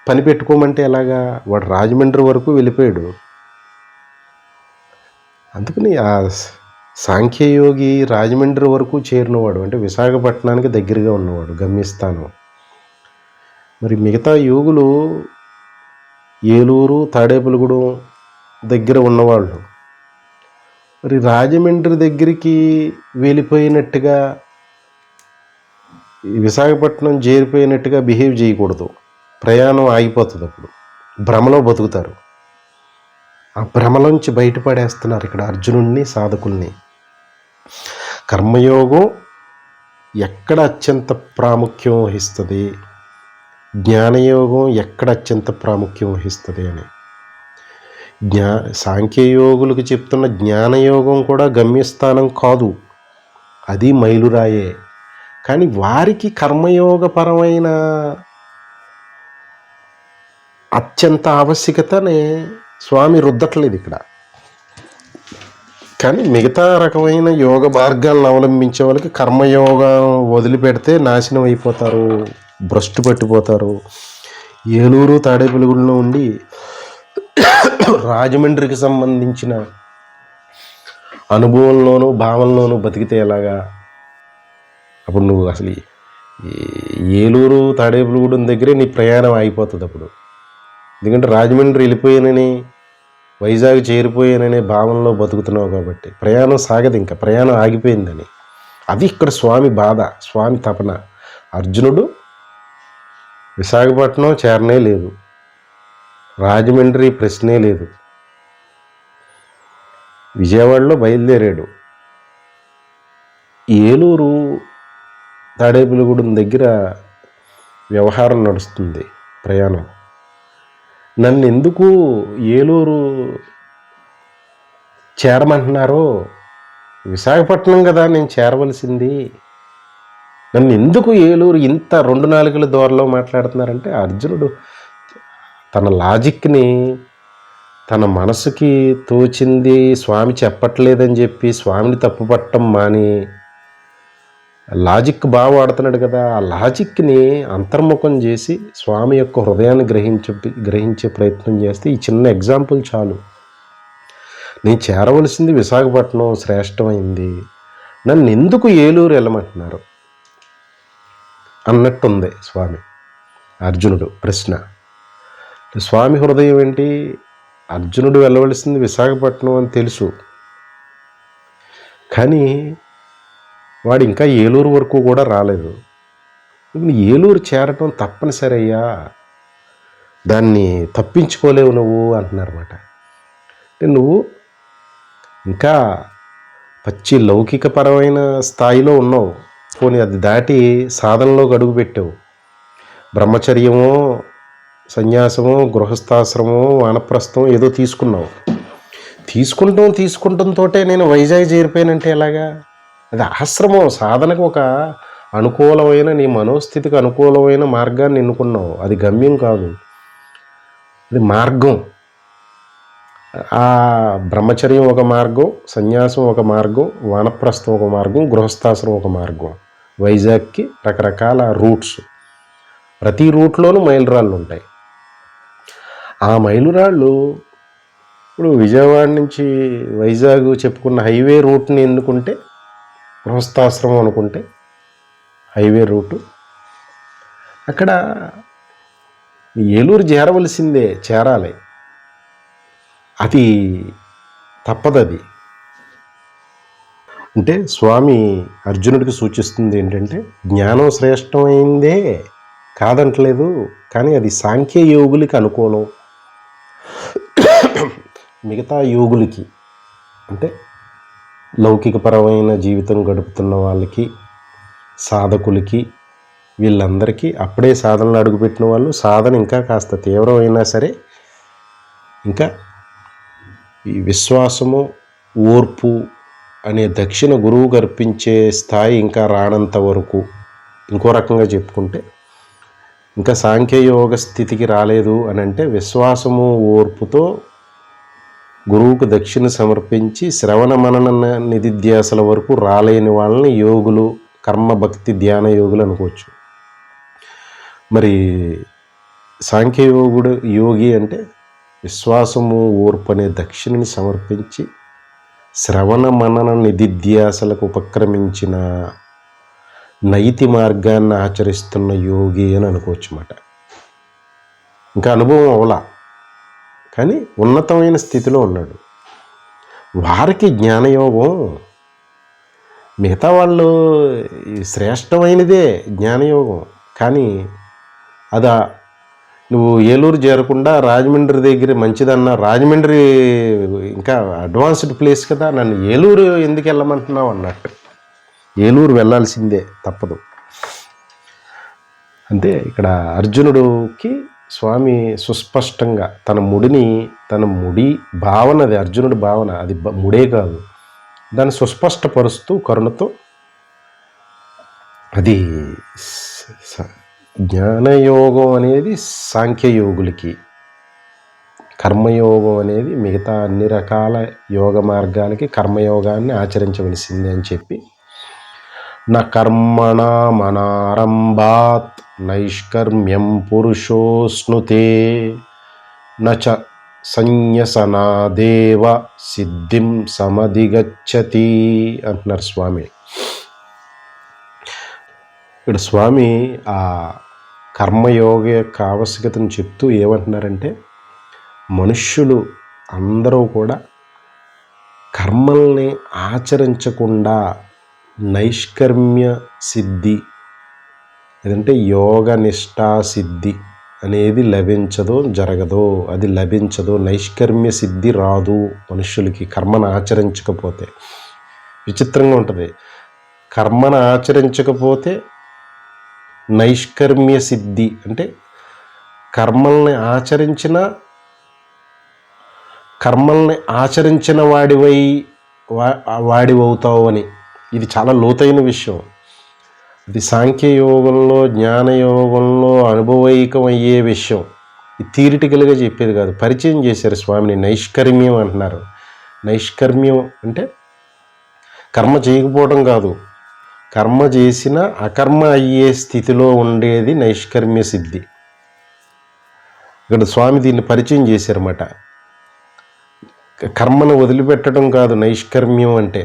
పని పెట్టుకోమంటే ఎలాగా? వాడు రాజమండ్రి వరకు వెళ్ళిపోయాడు. అందుకని ఆ సాంఖ్యయోగి రాజమండ్రి వరకు చేరినవాడు, అంటే విశాఖపట్నానికి దగ్గరగా ఉన్నవాడు గమ్యస్థానం. మరి మిగతా యోగులు ఏలూరు తాడేపల్లిగూడెం దగ్గర ఉన్నవాళ్ళు మరి రాజమండ్రి దగ్గరికి వెళ్ళిపోయినట్టుగా, విశాఖపట్నం చేరిపోయినట్టుగా బిహేవ్ చేయకూడదు. ప్రయాణం ఆగిపోతుంది. అప్పుడు భ్రమలో బతుకుతారు. ఆ భ్రమలోంచి బయటపడేస్తున్నారు ఇక్కడ అర్జునుడిని సాధకుల్ని. కర్మయోగం ఎక్కడ అత్యంత ప్రాముఖ్యం వహిస్తుంది, జ్ఞానయోగం ఎక్కడ అత్యంత ప్రాముఖ్యం వహిస్తుంది అని సాంఖ్యయోగులకు చెప్తున్న జ్ఞానయోగం కూడా గమ్యస్థానం కాదు. అది మైలురాయే. కానీ వారికి కర్మయోగపరమైన అత్యంత ఆవశ్యకతని స్వామి రుద్దట్లేదు ఇక్కడ. కానీ మిగతా రకమైన యోగ మార్గాలను అవలంబించే వాళ్ళకి కర్మయోగం వదిలిపెడితే నాశనం అయిపోతారు, భ్రష్టు పట్టిపోతారు. ఏలూరు తాడేపల్లిగూడెంలో ఉండి రాజమండ్రికి సంబంధించిన అనుభవంలోనూ భావంలోనూ బతికితే ఎలాగా? అప్పుడు నువ్వు అసలు ఏలూరు తాడేపల్లిగూడెం దగ్గరే నీ ప్రయాణం అయిపోతుంది అప్పుడు. ఎందుకంటే రాజమండ్రి వెళ్ళిపోయానని, వైజాగ్ చేరిపోయాననే భావనలో బతుకుతున్నావు కాబట్టి ప్రయాణం సాగదు, ఇంకా ప్రయాణం ఆగిపోయిందని. అది ఇక్కడ స్వామి బాధ, స్వామి తపన. అర్జునుడు విశాఖపట్నం చేరనే లేదు, రాజమండ్రి ప్రశ్నే లేదు, విజయవాడలో బయలుదేరాడు. ఏలూరు తాడేపల్లిగూడెం దగ్గర వ్యవహారం నడుస్తుంది, ప్రయాణం. నన్ను ఎందుకు ఏలూరు చేరమంటున్నారో, విశాఖపట్నం కదా నేను చేరవలసింది, నన్ను ఎందుకు ఏలూరు ఇంత 2 నాలుగుల దూరంలో మాట్లాడుతున్నారంటే, అర్జునుడు తన లాజిక్ని, తన మనసుకి తోచింది స్వామి చెప్పట్లేదని చెప్పి స్వామిని తప్పుపట్టడం మాని లాజిక్ బాగా వాడుతున్నాడు కదా, ఆ లాజిక్ని అంతర్ముఖం చేసి స్వామి యొక్క హృదయాన్ని గ్రహించే ప్రయత్నం చేస్తే ఈ చిన్న ఎగ్జాంపుల్ చాలు. నేను చేరవలసింది విశాఖపట్నం శ్రేష్టమైంది, నన్ను ఎందుకు ఏలూరు వెళ్ళమంటున్నారు అన్నట్టుంది స్వామి. అర్జునుడు ప్రశ్న. స్వామి హృదయం ఏంటి? అర్జునుడు వెళ్ళవలసింది విశాఖపట్నం అని తెలుసు, కానీ వాడు ఇంకా ఏలూరు వరకు కూడా రాలేదు. ఏలూరు చేరటం తప్పనిసరి అయ్యా, దాన్ని తప్పించుకోలేవు నువ్వు అంటున్నారన్నమాట. అంటే నువ్వు ఇంకా పచ్చి లౌకికపరమైన స్థాయిలో ఉన్నావు, పోనీ అది దాటి సాధనలోకి అడుగు పెట్టావు. బ్రహ్మచర్యమో సన్యాసమో గృహస్థాశ్రమో వానప్రస్థం ఏదో తీసుకున్నావు. తీసుకుంటంతో నేను వైజాగ్ చేరిపోయానంటే ఎలాగా? అది ఆశ్రమం, సాధనకు ఒక అనుకూలమైన, నీ మనోస్థితికి అనుకూలమైన మార్గాన్ని ఎన్నుకున్నావు. అది గమ్యం కాదు, అది మార్గం. ఆ బ్రహ్మచర్యం ఒక మార్గం, సన్యాసం ఒక మార్గం, వానప్రస్థం ఒక మార్గం, గృహస్థాశ్రమం ఒక మార్గం. వైజాగ్కి రకరకాల రూట్స్, ప్రతి రూట్లోనూ మైలురాళ్ళు ఉంటాయి. ఆ మైలురాళ్ళు ఇప్పుడు విజయవాడ నుంచి వైజాగ్ చెప్పుకున్న హైవే రూట్ని ఎన్నుకుంటే, గృహస్థాశ్రమం అనుకుంటే హైవే రూటు, అక్కడ ఏలూరు చేరవలసిందే, చేరాలి, అది తప్పదది. అంటే స్వామి అర్జునుడికి సూచిస్తుంది ఏంటంటే, జ్ఞానం శ్రేష్టమైందే కాదంటలేదు, కానీ అది సాంఖ్య యోగులకి అనుకూలం. మిగతా యోగులకి అంటే లౌకికపరమైన జీవితం గడుపుతున్న వాళ్ళకి, సాధకులకి, వీళ్ళందరికీ అప్పుడే సాధనలు అడుగుపెట్టిన వాళ్ళు, సాధన ఇంకా కాస్త తీవ్రమైనా సరే, ఇంకా ఈ విశ్వాసము, ఓర్పు అనే దక్షిణ గురువు గర్పించే స్థాయి ఇంకా రానంత వరకు, ఇంకో రకంగా చెప్పుకుంటే ఇంకా సాంఖ్యయోగ స్థితికి రాలేదు అని అంటే, విశ్వాసము ఓర్పుతో గురువుకు దక్షిణ సమర్పించి శ్రవణ మనన నిధిధ్యాసల వరకు రాలేని వాళ్ళని యోగులు, కర్మ భక్తి ధ్యాన యోగులు అనుకోవచ్చు. మరి సాంఖ్యయోగుడు యోగి అంటే విశ్వాసము ఓర్పు అనే దక్షిణని సమర్పించి శ్రవణ మనన నిధిధ్యాసలకు ఉపక్రమించిన నైతి మార్గాన్ని ఆచరిస్తున్న యోగి అని అనుకోవచ్చు అన్నమాట. ఇంకా అనుభవం అవలా, కానీ ఉన్నతమైన స్థితిలో ఉన్నాడు. వారికి జ్ఞానయోగం, మిగతా వాళ్ళు శ్రేష్టమైనదే జ్ఞానయోగం, కానీ అదా నువ్వు ఏలూరు చేరకుండా రాజమండ్రి దగ్గర మంచిదన్న, రాజమండ్రి ఇంకా అడ్వాన్స్డ్ ప్లేస్ కదా, నన్ను ఏలూరు ఎందుకు వెళ్ళమంటున్నావు అన్నట్టు. ఏలూరు వెళ్ళాల్సిందే, తప్పదు. అంటే ఇక్కడ అర్జునుడికి స్వామి సుస్పష్టంగా తన ముడి భావన, అది అర్జునుడి భావన, అది ముడే కాదు, దాన్ని సుస్పష్టపరుస్తూ కరుణతో అది జ్ఞానయోగం అనేది సాంఖ్యయోగులకి, కర్మయోగం అనేది మిగతా అన్ని రకాల యోగ మార్గాలకి కర్మయోగాన్ని ఆచరించవలసింది అని చెప్పి, న కర్మణా మనారంభాత్ నైష్కర్మ్యం పురుషోస్నుతే నచ సంన్యసనాదేవ సిద్ధిం సమధిగచ్చతి అంటున్నారు స్వామి. ఇక్కడ స్వామి ఆ కర్మయోగ యొక్క ఆవశ్యకతను చెప్తూ ఏమంటున్నారంటే, మనుష్యులు అందరూ కూడా కర్మల్ని ఆచరించకుండా నైష్కర్మ్య సిద్ధి, లేదంటే యోగ నిష్ఠా సిద్ధి అనేది జరగదు. అది లభించదు. నైష్కర్మ్య సిద్ధి రాదు మనుష్యులకి కర్మను ఆచరించకపోతే. విచిత్రంగా ఉంటుంది. కర్మను ఆచరించకపోతే నైష్కర్మ్య సిద్ధి అంటే కర్మల్ని ఆచరించిన వాడివవుతావు అని. ఇది చాలా లోతైన విషయం. ఇది సాంఖ్యయోగంలో, జ్ఞానయోగంలో అనుభవైకమయ్యే విషయం. ఇది థియరిటికల్గా చెప్పేది కాదు. పరిచయం చేశారు స్వామిని. నైష్కర్మ్యం అంటున్నారు. నైష్కర్మ్యం అంటే కర్మ చేయకపోవడం కాదు, కర్మ చేసిన అకర్మ అయ్యే స్థితిలో ఉండేది నైష్కర్మ్య సిద్ధి. ఇక్కడ స్వామి దీన్ని పరిచయం చేశారన్నమాట. కర్మను వదిలిపెట్టడం కాదు నైష్కర్మ్యం అంటే,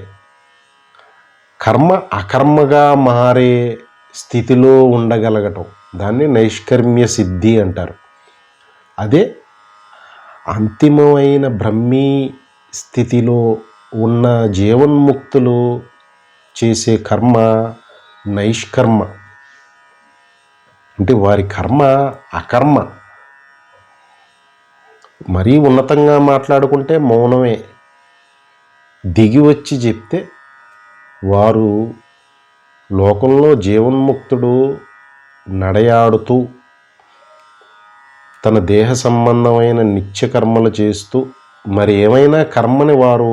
కర్మ అకర్మగా మారే స్థితిలో ఉండగలగటం, దాన్ని నైష్కర్మ్య సిద్ధి అంటారు. అదే అంతిమమైన బ్రహ్మీ స్థితిలో ఉన్న జీవన్ముక్తులు చేసే కర్మ నైష్కర్మ. అంటే వారి కర్మ అకర్మ. మరీ ఉన్నతంగా మాట్లాడుకుంటే మౌనమే. దిగి వచ్చి చెప్తే వారు లోకంలో జీవన్ముక్తుడు నడయాడుతూ తన దేహ సంబంధమైన నిత్యకర్మలు చేస్తూ మరి ఏమైనా కర్మని వారు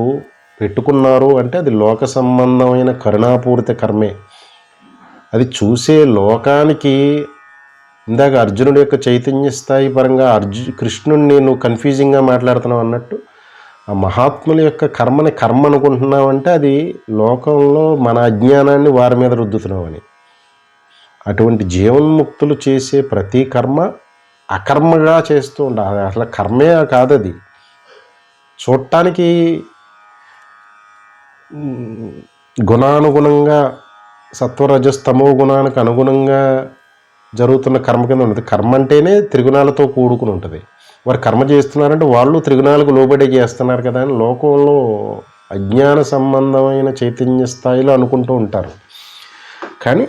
పెట్టుకున్నారు అంటే అది లోక సంబంధమైన కరుణాపూరిత కర్మే. అది చూసే లోకానికి, ఇందాక అర్జునుడి యొక్క చైతన్య స్థాయి పరంగా కృష్ణుడిని నువ్వు కన్ఫ్యూజింగ్గా మాట్లాడుతున్నావు అన్నట్టు, ఆ మహాత్ముల యొక్క కర్మని కర్మ అనుకుంటున్నావు అంటే అది లోకంలో మన అజ్ఞానాన్ని వారి మీద రుద్దుతున్నామని. అటువంటి జీవన్ముక్తులు చేసే ప్రతి కర్మ అకర్మగా చేస్తూ ఉండాలి. అసలు కర్మే కాదది. చూడటానికి గుణానుగుణంగా సత్వరజస్తమో గుణానికి అనుగుణంగా జరుగుతున్న కర్మ కింద ఉంటుంది. కర్మ అంటేనే త్రిగుణాలతో కూడుకుని ఉంటుంది. వారు కర్మ చేస్తున్నారంటే వాళ్ళు త్రిగుణాలకు లోబడి చేస్తున్నారు కదా అని లోకంలో అజ్ఞాన సంబంధమైన చైతన్య స్థాయిలో అనుకుంటూ ఉంటారు. కానీ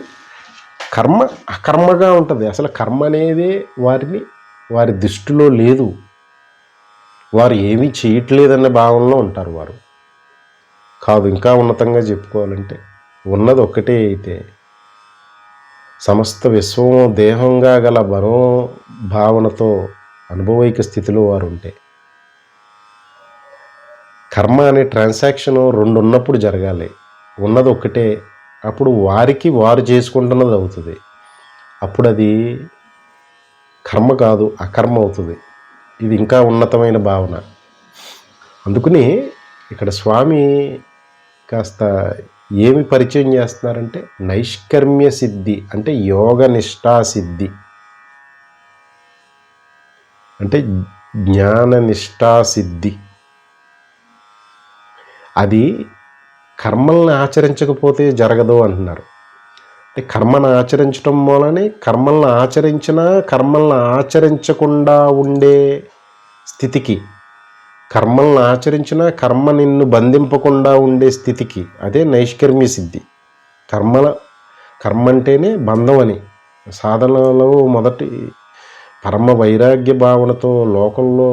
కర్మ అకర్మగా ఉంటుంది. అసలు కర్మ అనేది వారి దృష్టిలో లేదు. వారు ఏమీ చేయట్లేదన్న భావనలో ఉంటారు. వారు కాదు. ఇంకా ఉన్నతంగా చెప్పుకోవాలంటే ఉన్నది ఒక్కటే అయితే సమస్త విశ్వం దేహంగా గల భావనతో అనుభవైక స్థితిలో వారు ఉంటే, కర్మ అనే ట్రాన్సాక్షన్ రెండు ఉన్నప్పుడు జరగాలి. ఉన్నది ఒక్కటే, అప్పుడు వారు చేసుకుంటున్నది అవుతుంది. అప్పుడు అది కర్మ కాదు, అకర్మ అవుతుంది. ఇది ఇంకా ఉన్నతమైన భావన. అందుకని ఇక్కడ స్వామి కాస్త ఏమి పరిచయం చేస్తున్నారంటే నైష్కర్మ్య సిద్ధి అంటే యోగ నిష్ఠా సిద్ధి, అంటే జ్ఞాన నిష్ఠా సిద్ధి. అది కర్మల్ని ఆచరించకపోతే జరగదు అంటున్నారు. అంటే కర్మను ఆచరించడం మూలనే కర్మల్ని ఆచరించకుండా ఉండే స్థితికి, కర్మల్ని ఆచరించినా కర్మ నిన్ను బంధింపకుండా ఉండే స్థితికి, అదే నైష్కర్మ్య సిద్ధి. కర్మ అంటేనే బంధం అని. సాధనలో మొదటి పరమ వైరాగ్య భావనతో లోకంలో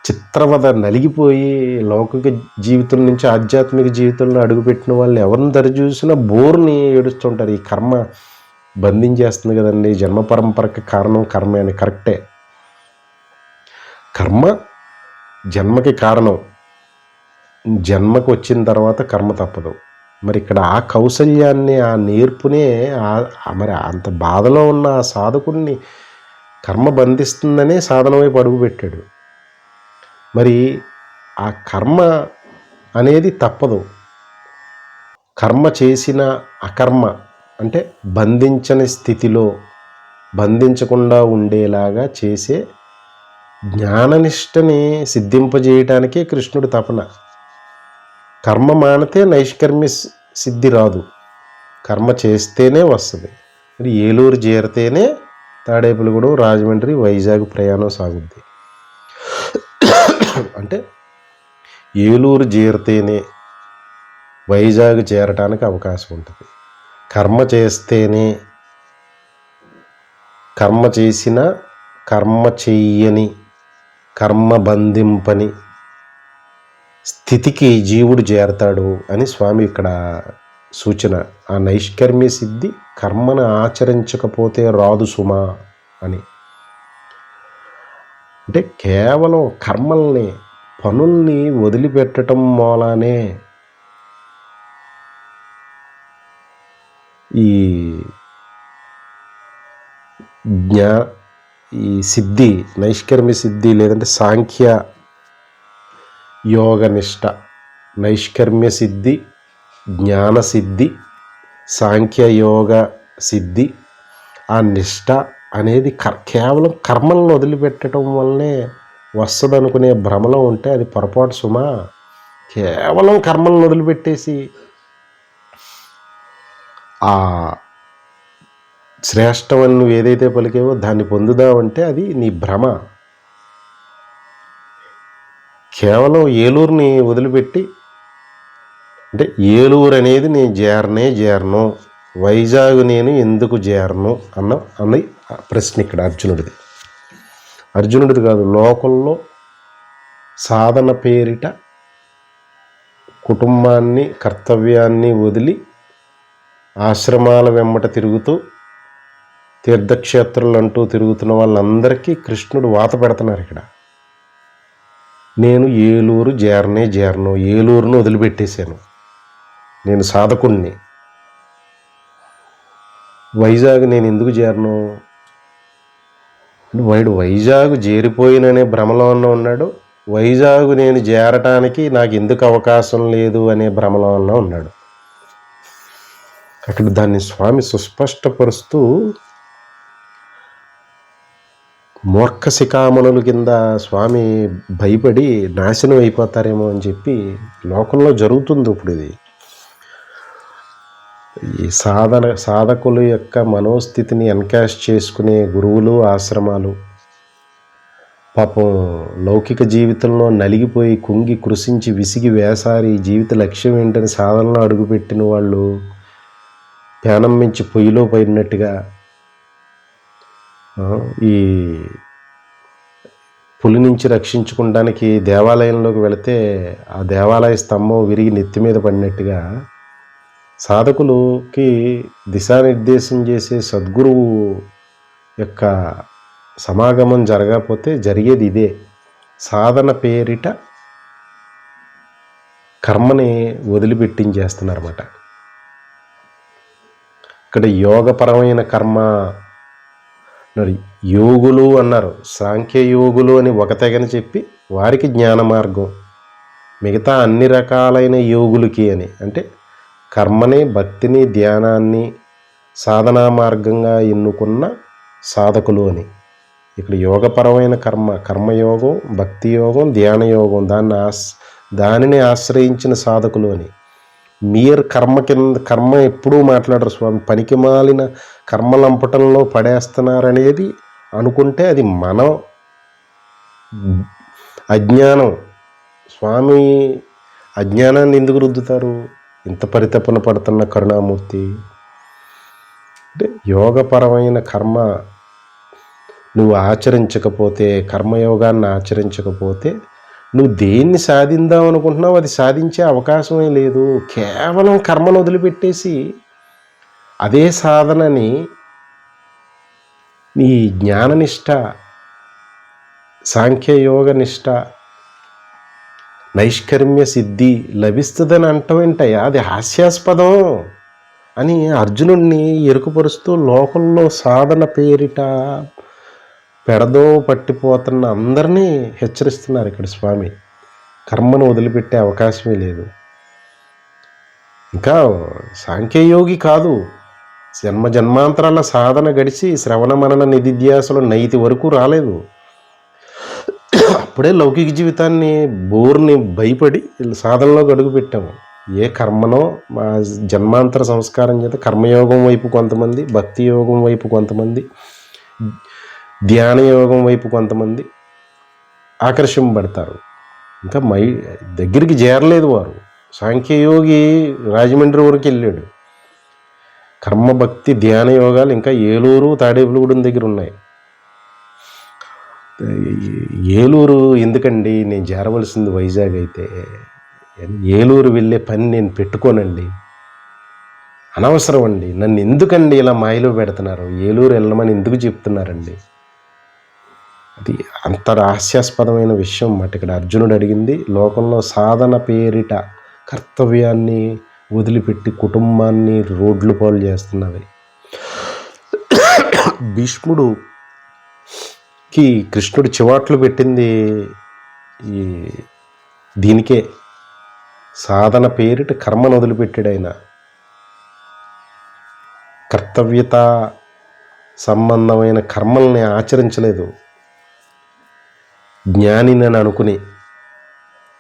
చిత్రవద నలిగిపోయి లౌకిక జీవితం నుంచి ఆధ్యాత్మిక జీవితంలో అడుగుపెట్టిన వాళ్ళు ఎవరిని దరిచూసినా బోర్ని ఏడుస్తుంటారు. ఈ కర్మ బంధించేస్తుంది కదండి, జన్మ పరంపరకి కారణం కర్మే అని. కరెక్టే. కర్మ జన్మకి కారణం. జన్మకు వచ్చిన తర్వాత కర్మ తప్పదు. మరి ఇక్కడ ఆ కౌశల్యాన్ని, ఆ నేర్పునే మరి అంత బాధలో ఉన్న ఆ సాధకుడిని కర్మ బంధిస్తుందనే సాధన వైపు అడుగుపెట్టాడు. మరి ఆ కర్మ అనేది తప్పదు. కర్మ చేసిన అకర్మ అంటే బంధించని స్థితిలో బంధించకుండా ఉండేలాగా చేసే జ్ఞాననిష్టని సిద్ధింపజేయటానికే కృష్ణుడి తపన. కర్మ మానితే నైష్కర్మ్య సిద్ధి రాదు, కర్మ చేస్తేనే వస్తుంది. మరి ఏలూరు చేరితేనే తాడేపల్లిగూడెం, రాజమండ్రి, వైజాగ్ ప్రయాణం సాగుద్ది. అంటే ఏలూరు చేరితేనే వైజాగ్ చేరటానికి అవకాశం ఉంటుంది. కర్మ చేస్తేనే, కర్మ చేసిన, కర్మ చెయ్యని, కర్మ బంధింపని స్థితికి జీవుడు చేరతాడు అని స్వామి ఇక్కడ సూచన. ఆ నైష్కర్మ్య సిద్ధి కర్మను ఆచరించకపోతే రాదు సుమా అని. అంటే కేవలం కర్మల్ని, పనుల్ని వదిలిపెట్టడం మూలానే ఈ సిద్ధి, నైష్కర్మ్య సిద్ధి లేదంటే సాంఖ్య యోగ నిష్ట, నైష్కర్మ్య సిద్ధి, జ్ఞాన సిద్ధి, సాంఖ్యయోగ సిద్ధి, ఆ నిష్ట అనేది కేవలం కర్మలను వదిలిపెట్టడం వల్లనే వస్తుంది అనుకునే భ్రమలో ఉంటే అది పొరపాటు సుమా. కేవలం కర్మలను వదిలిపెట్టేసి ఆ శ్రేష్టమని నువ్వు ఏదైతే పలికేవో దాన్ని పొందుదావంటే అది నీ భ్రమ. కేవలం ఏలూరుని వదిలిపెట్టి, అంటే ఏలూరు అనేది నేను చేరను, వైజాగ్ నేను ఎందుకు చేరను అన్నది ప్రశ్న ఇక్కడ అర్జునుడిది కాదు. లోకంలో సాధన పేరిట కుటుంబాన్ని, కర్తవ్యాన్ని వదిలి ఆశ్రమాల వెంబట తిరుగుతూ తీర్థక్షేత్రాలు అంటూ తిరుగుతున్న వాళ్ళందరికీ కృష్ణుడు వాత పెడుతున్నారు ఇక్కడ. నేను ఏలూరు చేరను, ఏలూరును వదిలిపెట్టేశాను, నేను సాధకుణ్ణి, వైజాగ్ నేను ఎందుకు చేరను. వాడు వైజాగ్ చేరిపోయిననే భ్రమలో ఉన్నాడు, వైజాగ్ నేను చేరటానికి నాకు ఎందుకు అవకాశం లేదు అనే భ్రమలో ఉన్నాడు. అక్కడ దాన్ని స్వామి సుస్పష్టపరుస్తూ మూర్ఖ శిఖామణుల కింద స్వామి భయపడి నాశనం అయిపోతారేమో అని చెప్పి లోకంలో జరుగుతుంది ఇప్పుడు. ఇది ఈ సాధకుల యొక్క మనోస్థితిని ఎన్కాష్ చేసుకునే గురువులు, ఆశ్రమాలు పాపం లౌకిక జీవితంలో నలిగిపోయి కుంగి కృషించి విసిగి వేసారి జీవిత లక్ష్యం ఏంటని సాధనలో అడుగుపెట్టిన వాళ్ళు ప్యానం మించి పొయ్యిలో పడినట్టుగా ఈ పులి నుంచి రక్షించుకోవడానికి దేవాలయంలోకి వెళితే ఆ దేవాలయ స్తంభం విరిగి నెత్తి మీద పడినట్టుగా సాధకులకి దిశానిర్దేశం చేసే సద్గురువు యొక్క సమాగమం జరగకపోతే జరిగేది ఇదే. సాధన పేరిట కర్మని వదిలిపెట్టించేస్తున్నారన్నమాట. ఇక్కడ యోగపరమైన కర్మ యోగులు అన్నారు, సాంఖ్యయోగులు అని ఒక తెగని చెప్పి వారికి జ్ఞాన మార్గం, మిగతా అన్ని రకాలైన యోగులకి అని, అంటే కర్మని, భక్తిని, ధ్యానాన్ని సాధనా మార్గంగా ఎన్నుకున్న సాధకులు అని. ఇక్కడ యోగపరమైన కర్మయోగం, భక్తి యోగం, ధ్యాన యోగం దానిని ఆశ్రయించిన సాధకులు అని. మీరు కర్మ ఎప్పుడూ మాట్లాడరు స్వామి. పనికి మాలిన కర్మలంపటంలో పడేస్తున్నారనేది అనుకుంటే అది మనం అజ్ఞానం. స్వామి అజ్ఞానాన్ని ఎందుకు రుద్దుతారు? ఇంత పరితపన పడుతున్న కరుణామూర్తి. అంటే యోగపరమైన కర్మ నువ్వు ఆచరించకపోతే, కర్మయోగాన్ని ఆచరించకపోతే నువ్వు దేన్ని సాధిందాం అనుకుంటున్నావు అది సాధించే అవకాశమే లేదు. కేవలం కర్మను వదిలిపెట్టేసి అదే సాధనని నీ జ్ఞాననిష్ట, సాంఖ్యయోగ నిష్ట నైష్కర్మ్య సిద్ధి లభిస్తుందని అంటమేంటయ్యా, అది హాస్యాస్పదం అని అర్జునుడిని ఎరుకుపరుస్తూ లోకంలో సాధన పేరిట పెడదో పట్టిపోతున్న అందరినీ హెచ్చరిస్తున్నారు ఇక్కడ స్వామి. కర్మను వదిలిపెట్టే అవకాశమే లేదు. ఇంకా సాంఖ్యయోగి కాదు, జన్మాంతరాల సాధన గడిచి శ్రవణ మనన నిధిధ్యాసలో నైతి వరకు రాలేదు. అప్పుడే లౌకిక జీవితాన్ని బోర్ని భయపడి సాధనలో అడుగు పెట్టాము. ఏ కర్మనో మా జన్మాంతర సంస్కారం చేత కర్మయోగం వైపు కొంతమంది, భక్తి యోగం వైపు కొంతమంది, ధ్యాన యోగం వైపు కొంతమంది ఆకర్షింపబడతారు. ఇంకా దగ్గరికి చేరలేదు వారు. సాంఖ్యయోగి రాజమండ్రి వరకు వెళ్ళాడు. కర్మభక్తి ధ్యాన యోగాలు ఇంకా ఏలూరు తాడేపులగూడెం దగ్గర ఉన్నాయి. ఏలూరు ఎందుకండి, నేను చేరవలసింది వైజాగ్ అయితే. ఏలూరు వెళ్ళే పని నేను పెట్టుకోనండి, అనవసరం అండి. నన్ను ఎందుకండి ఇలా మాయలో పెడుతున్నారు, ఏలూరు వెళ్ళమని ఎందుకు చెప్తున్నారండి? అది అంత హాస్యాస్పదమైన విషయం అన్నమాట. ఇక్కడ అర్జునుడు అడిగింది లోకంలో సాధన పేరిట కర్తవ్యాన్ని వదిలిపెట్టి కుటుంబాన్ని రోడ్లు పాలు చేస్తున్నది. భీష్ముడికి కృష్ణుడు చివాట్లు పెట్టింది ఈ దీనికే. సాధన పేరిట కర్మను వదిలిపెట్టాడు ఆయన. కర్తవ్యత సంబంధమైన కర్మల్ని ఆచరించలేదు జ్ఞానిని అనుకుని.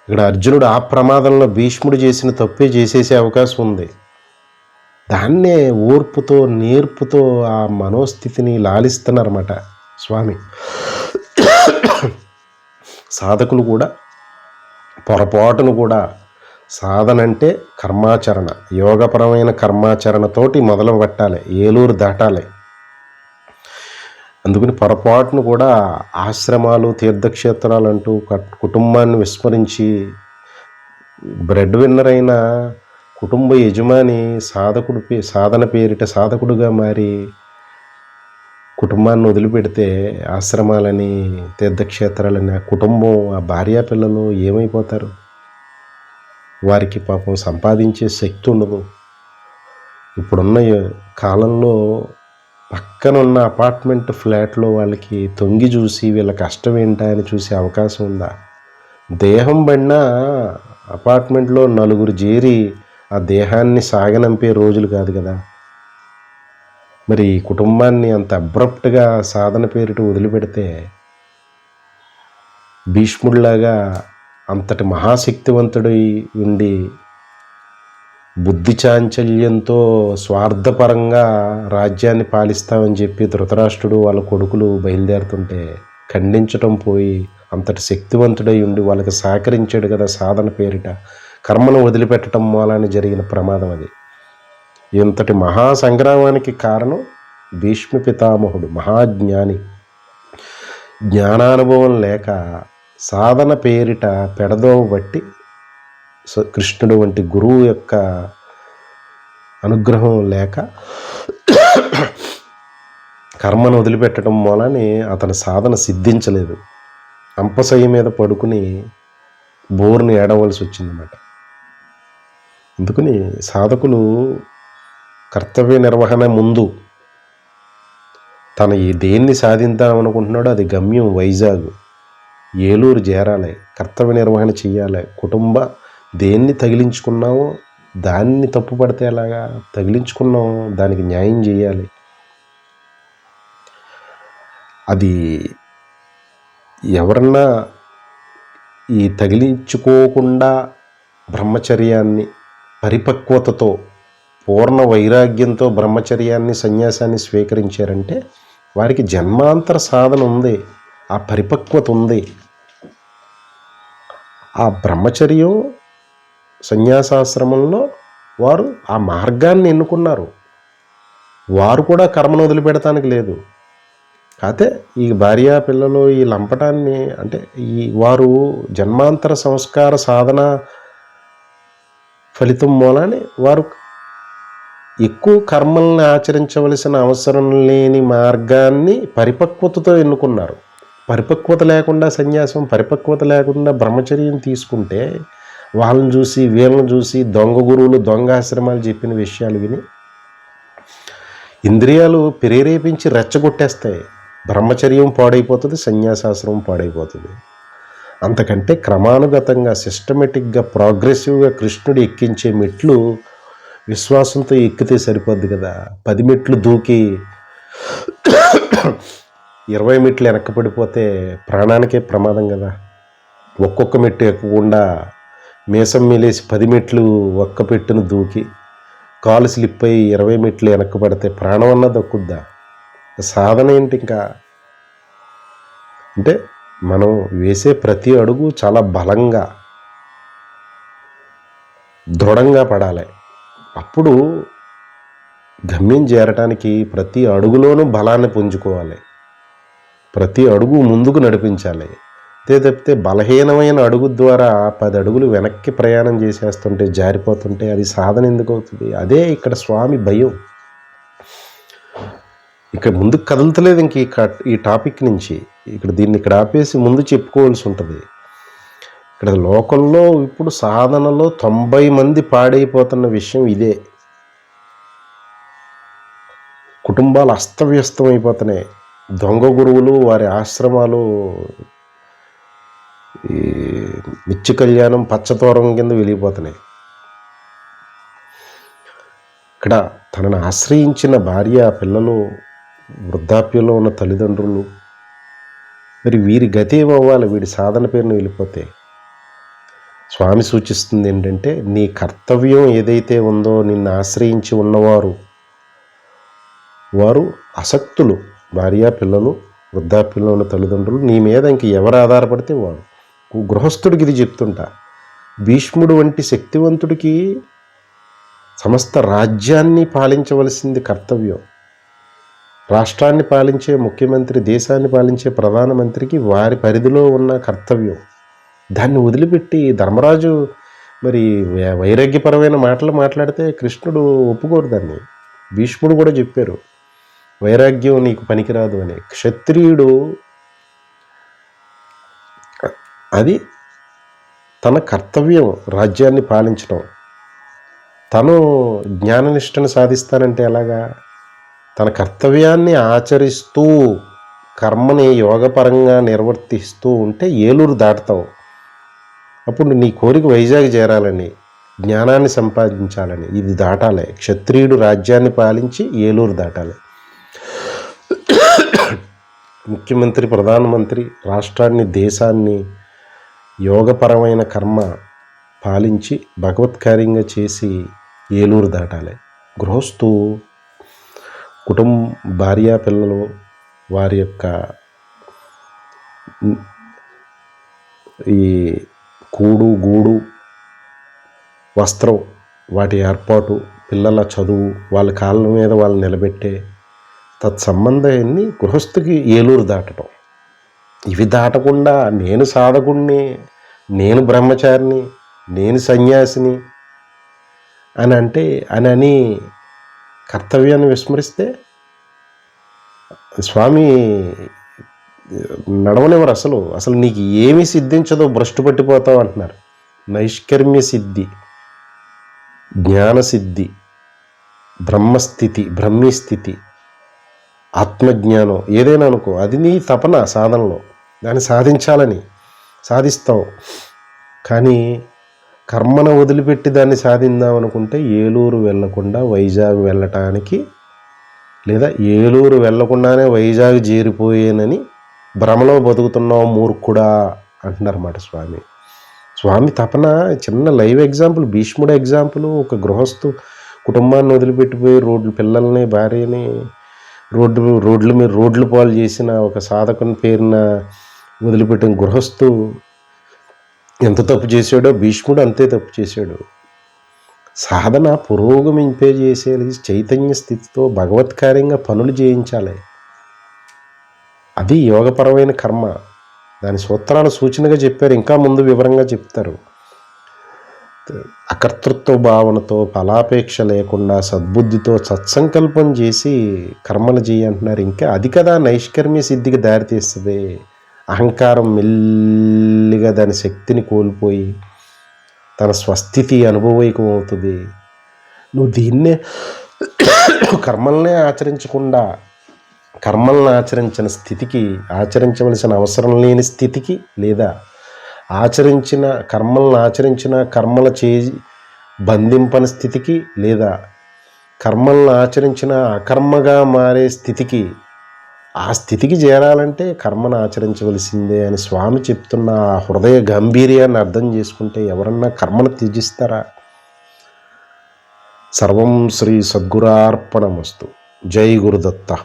ఇక్కడ అర్జునుడు ఆ ప్రమాదంలో భీష్ముడు చేసిన తప్పే చేసేసే అవకాశం ఉంది. దాన్నే ఓర్పుతో నేర్పుతో ఆ మనోస్థితిని లాలిస్తున్నారన్నమాట స్వామి. సాధకులు కూడా పొరపాటును కూడా సాధన అంటే కర్మాచరణ, యోగపరమైన కర్మాచరణతోటి మొదలు పెట్టాలి, ఏలూరు దాటాలి. అందుకని పొరపాటును కూడా ఆశ్రమాలు తీర్థక్షేత్రాలు అంటూ కుటుంబాన్ని విస్మరించి బ్రెడ్ విన్నర్ అయిన కుటుంబ యజమాని సాధన పేరిట సాధకుడుగా మారి కుటుంబాన్ని వదిలిపెడితే ఆశ్రమాలని తీర్థక్షేత్రాలని ఆ కుటుంబం ఆ భార్యా పిల్లలు ఏమైపోతారు? వారికి పాపం సంపాదించే శక్తి ఉండదు. ఇప్పుడున్న కాలంలో పక్కనున్న అపార్ట్మెంట్ ఫ్లాట్లో వాళ్ళకి తొంగి చూసి వీళ్ళ కష్టం ఏంటా అని చూసే అవకాశం ఉందా? దేహం పడిన అపార్ట్మెంట్లో నలుగురు చేరి ఆ దేహాన్ని సాగనంపే రోజులు కాదు కదా. మరి కుటుంబాన్ని అంత అబ్రప్ట్గా సాధన పేరిట వదిలిపెడితే భీష్ముడిలాగా అంతటి మహాశక్తివంతుడై ఉండి బుద్ధి చాంచల్యంతో స్వార్థపరంగా రాజ్యాన్ని పాలిస్తామని చెప్పి ధృతరాష్ట్రుడు వాళ్ళ కొడుకులు బయలుదేరుతుంటే ఖండించటం పోయి అంతటి శక్తివంతుడై ఉండి వాళ్ళకి సహకరించాడు కదా సాధన పేరిట. కర్మను వదిలిపెట్టడం మూలాన్ని జరిగిన ప్రమాదం అది. ఇంతటి మహాసంగ్రామానికి కారణం భీష్మ పితామహుడు, మహాజ్ఞాని. జ్ఞానానుభవం లేక సాధన పేరిట పెడదోవ బట్టి కృష్ణుడు వంటి గురువు యొక్క అనుగ్రహం లేక కర్మను వదిలిపెట్టడం మూలాన్ని అతని సాధన సిద్ధించలేదు. అంపశయ్య మీద పడుకుని బోర్ని ఏడవలసి వచ్చిందన్నమాట. అందుకని సాధకులు కర్తవ్య నిర్వహణ ముందు తన దేన్ని సాధిద్దామనుకుంటున్నాడో అది గమ్యం వైజాగ్, ఏలూరు చేరాలి, కర్తవ్య నిర్వహణ చెయ్యాలి. కుటుంబ దేన్ని తగిలించుకున్నామో దాన్ని తప్పు పడితే ఎలాగా, తగిలించుకున్నామో దానికి న్యాయం చేయాలి. అది ఎవరన్నా ఈ తగిలించుకోకుండా బ్రహ్మచర్యాన్ని పరిపక్వతతో పూర్ణ వైరాగ్యంతో బ్రహ్మచర్యాన్ని సన్యాసాన్ని స్వీకరించారంటే వారికి జన్మాంతర సాధన ఉంది, ఆ పరిపక్వత ఉంది. ఆ బ్రహ్మచర్యం సన్యాసాశ్రమంలో వారు ఆ మార్గాన్ని ఎన్నుకున్నారు. వారు కూడా కర్మను వదిలిపెడతానికి లేదు. కాకపోతే ఈ భార్య పిల్లలు ఈ లంపటాన్ని అంటే వారు జన్మాంతర సంస్కార సాధన ఫలితం మూలాన్ని వారు ఎక్కువ కర్మల్ని ఆచరించవలసిన అవసరం లేని మార్గాన్ని పరిపక్వతతో ఎన్నుకున్నారు. పరిపక్వత లేకుండా సన్యాసం, పరిపక్వత లేకుండా బ్రహ్మచర్యం తీసుకుంటే వాళ్ళని చూసి వీళ్ళని చూసి దొంగ గురువులు దొంగ ఆశ్రమాలు చెప్పిన విషయాలు విని ఇంద్రియాలు ప్రేరేపించి రెచ్చగొట్టేస్తాయి. బ్రహ్మచర్యం పాడైపోతుంది, సన్యాసాశ్రమం పాడైపోతుంది. అంతకంటే క్రమానుగతంగా సిస్టమేటిక్గా ప్రోగ్రెసివ్గా కృష్ణుడు ఎక్కించే మెట్లు విశ్వాసంతో ఎక్కితే సరిపోద్ది కదా. 10 మెట్లు దూకి 20 మెట్లు వెనక్కి పడిపోతే ప్రాణానికే ప్రమాదం కదా. ఒక్కొక్క మెట్టు ఎక్కకుండా మీసం మీలేసి 10 మెట్లు ఒక్క పెట్టును దూకి కాలు స్లిప్ అయ్యి 20 మెట్లు వెనక్కి పడితే ప్రాణం అన్న దక్కుద్దా? సాధన ఏంటి ఇంకా అంటే మనం వేసే ప్రతి అడుగు చాలా బలంగా దృఢంగా పడాలి. అప్పుడు గమ్యం చేరటానికి ప్రతి అడుగులోనూ బలాన్ని పుంజుకోవాలి, ప్రతి అడుగు ముందుకు నడిపించాలి. అంతే తప్పితే బలహీనమైన అడుగు ద్వారా 10 అడుగులు వెనక్కి ప్రయాణం చేసేస్తుంటే జారిపోతుంటే అది సాధన ఎందుకు అవుతుంది? అదే ఇక్కడ స్వామి భయం. ఇక్కడ ముందుకు కదులుతలేదు ఇంక ఈ టాపిక్ నుంచి. దీన్ని ఇక్కడ ఆపేసి ముందు చెప్పుకోవాల్సి ఉంటుంది. ఇక్కడ లోకంలో ఇప్పుడు సాధనలో 90 మంది పాడైపోతున్న విషయం ఇదే. కుటుంబాలు అస్తవ్యస్తం అయిపోతున్నాయి. దొంగ గురువులు వారి ఆశ్రమాలు ఈ నిత్య కళ్యాణం పచ్చతోరం కింద వెలిగిపోతున్నాయి. ఇక్కడ తనను ఆశ్రయించిన భార్య, పిల్లలు, వృద్ధాప్యంలో ఉన్న తల్లిదండ్రులు, మరి వీరి గతి ఏమవ్వాలి? వీడి సాధన పేరును వెళ్ళిపోతే స్వామి సూచిస్తుంది ఏంటంటే, నీ కర్తవ్యం ఏదైతే ఉందో నిన్ను ఆశ్రయించి ఉన్నవారు వారు అసక్తులు, భార్య, పిల్లలు, వృద్ధాప్యంలో ఉన్న తల్లిదండ్రులు, నీ మీద ఇంక ఎవరు ఆధారపడితే వాడు. గృహస్థుడికి ఇది చెప్తుంటా. భీష్ముడు వంటి శక్తివంతుడికి సమస్త రాజ్యాన్ని పాలించవలసింది కర్తవ్యం. రాష్ట్రాన్ని పాలించే ముఖ్యమంత్రి, దేశాన్ని పాలించే ప్రధానమంత్రికి వారి పరిధిలో ఉన్న కర్తవ్యం. దాన్ని వదిలిపెట్టి ధర్మరాజు మరి వైరాగ్యపరమైన మాటలు మాట్లాడితే కృష్ణుడు ఒప్పుకోరు దాన్ని. భీష్ముడు కూడా చెప్పారు, వైరాగ్యం నీకు పనికిరాదు అని. క్షత్రియుడు అది తన కర్తవ్యం, రాజ్యాన్ని పాలించడం. తను జ్ఞాననిష్టను సాధిస్తానంటే ఎలాగా? తన కర్తవ్యాన్ని ఆచరిస్తూ కర్మని యోగపరంగా నిర్వర్తిస్తూ ఉంటే ఏలూరు దాటుతావు. అప్పుడు నీ కోరిక వైజాగ్ చేరాలని, జ్ఞానాన్ని సంపాదించాలని, ఇది దాటాలి. క్షత్రియుడు రాజ్యాన్ని పాలించి ఏలూరు దాటాలి. ముఖ్యమంత్రి, ప్రధానమంత్రి రాష్ట్రాన్ని, దేశాన్ని యోగపరమైన కర్మ పాలించి భగవత్కార్యంగా చేసి ఏలూరు దాటాలి. గృహస్థు భార్య, పిల్లలు, వారి యొక్క ఈ కూడు గూడు, వస్త్రం, వాటి ఏర్పాటు, పిల్లల చదువు, వాళ్ళ కాళ్ళ మీద వాళ్ళు నిలబెట్టే తత్సంబంధాన్ని గృహస్థుకి ఏలూరు దాటడం. ఇవి దాటకుండా నేను సాధకుడిని, నేను బ్రహ్మచారిని, నేను సన్యాసిని అని కర్తవ్యాన్ని విస్మరిస్తే స్వామి నడవనివ్వరు. అసలు నీకు ఏమి సిద్ధించదో భ్రష్టు పట్టిపోతావు అంటున్నారు. నైష్కర్మ్య సిద్ధి, జ్ఞానసిద్ధి, బ్రహ్మస్థితి, బ్రహ్మీస్థితి, ఆత్మజ్ఞానం ఏదైనా అనుకో, అది నీ తపన సాధనలో. దాన్ని సాధించాలని సాధిస్తావు. కానీ కర్మను వదిలిపెట్టి దాన్ని సాధిందాం అనుకుంటే ఏలూరు వెళ్ళకుండా వైజాగ్ వెళ్ళటానికి, లేదా ఏలూరు వెళ్ళకుండానే వైజాగ్ చేరిపోయేనని భ్రమలో బతుకుతున్నావు మూర్ఖుడా అంటున్నారన్నమాట స్వామి. స్వామి తపన చిన్న లైవ్ ఎగ్జాంపుల్, భీష్ముడు ఎగ్జాంపుల్. ఒక గృహస్థు కుటుంబాన్ని వదిలిపెట్టిపోయి పిల్లల్ని, భార్యని రోడ్ల మీద రోడ్లు పాలు చేసిన ఒక సాధకుని పేరున వదిలిపెట్టిన గృహస్థు ఎంత తప్పు చేశాడో భీష్ముడు అంతే తప్పు చేశాడు. సాధన పురోగమింపే చేసేది చైతన్య స్థితితో భగవత్కార్యంగా పనులు చేయించాలి. అది యోగపరమైన కర్మ. దాని సూత్రాలు సూచనగా చెప్పారు, ఇంకా ముందు వివరంగా చెప్తారు. అకర్తృత్వ భావనతో, ఫలాపేక్ష లేకుండా, సద్బుద్ధితో సత్సంకల్పం చేసి కర్మలు చేయంటున్నారు. ఇంకా అది కదా నైష్కర్మ్య సిద్ధికి దారితీస్తుంది. అహంకారం మెల్లిగా దాని శక్తిని కోల్పోయి తన స్వస్థితి అనుభవైకం అవుతుంది. నువ్వు దీన్నే కర్మల్నే ఆచరించకుండా కర్మలను ఆచరించిన స్థితికి, ఆచరించవలసిన అవసరం లేని స్థితికి, లేదా కర్మలను ఆచరించిన కర్మల చేసి బంధింపని స్థితికి, లేదా కర్మలను ఆచరించిన అకర్మగా మారే స్థితికి, ఆ స్థితికి చేరాలంటే కర్మను ఆచరించవలసిందే అని స్వామి చెప్తున్న ఆ హృదయ గంభీర్యాన్ని అర్థం చేసుకుంటే ఎవరన్నా కర్మను త్యజిస్తారా? సర్వం శ్రీ సద్గురార్పణమస్తు. జై గురుదత్త.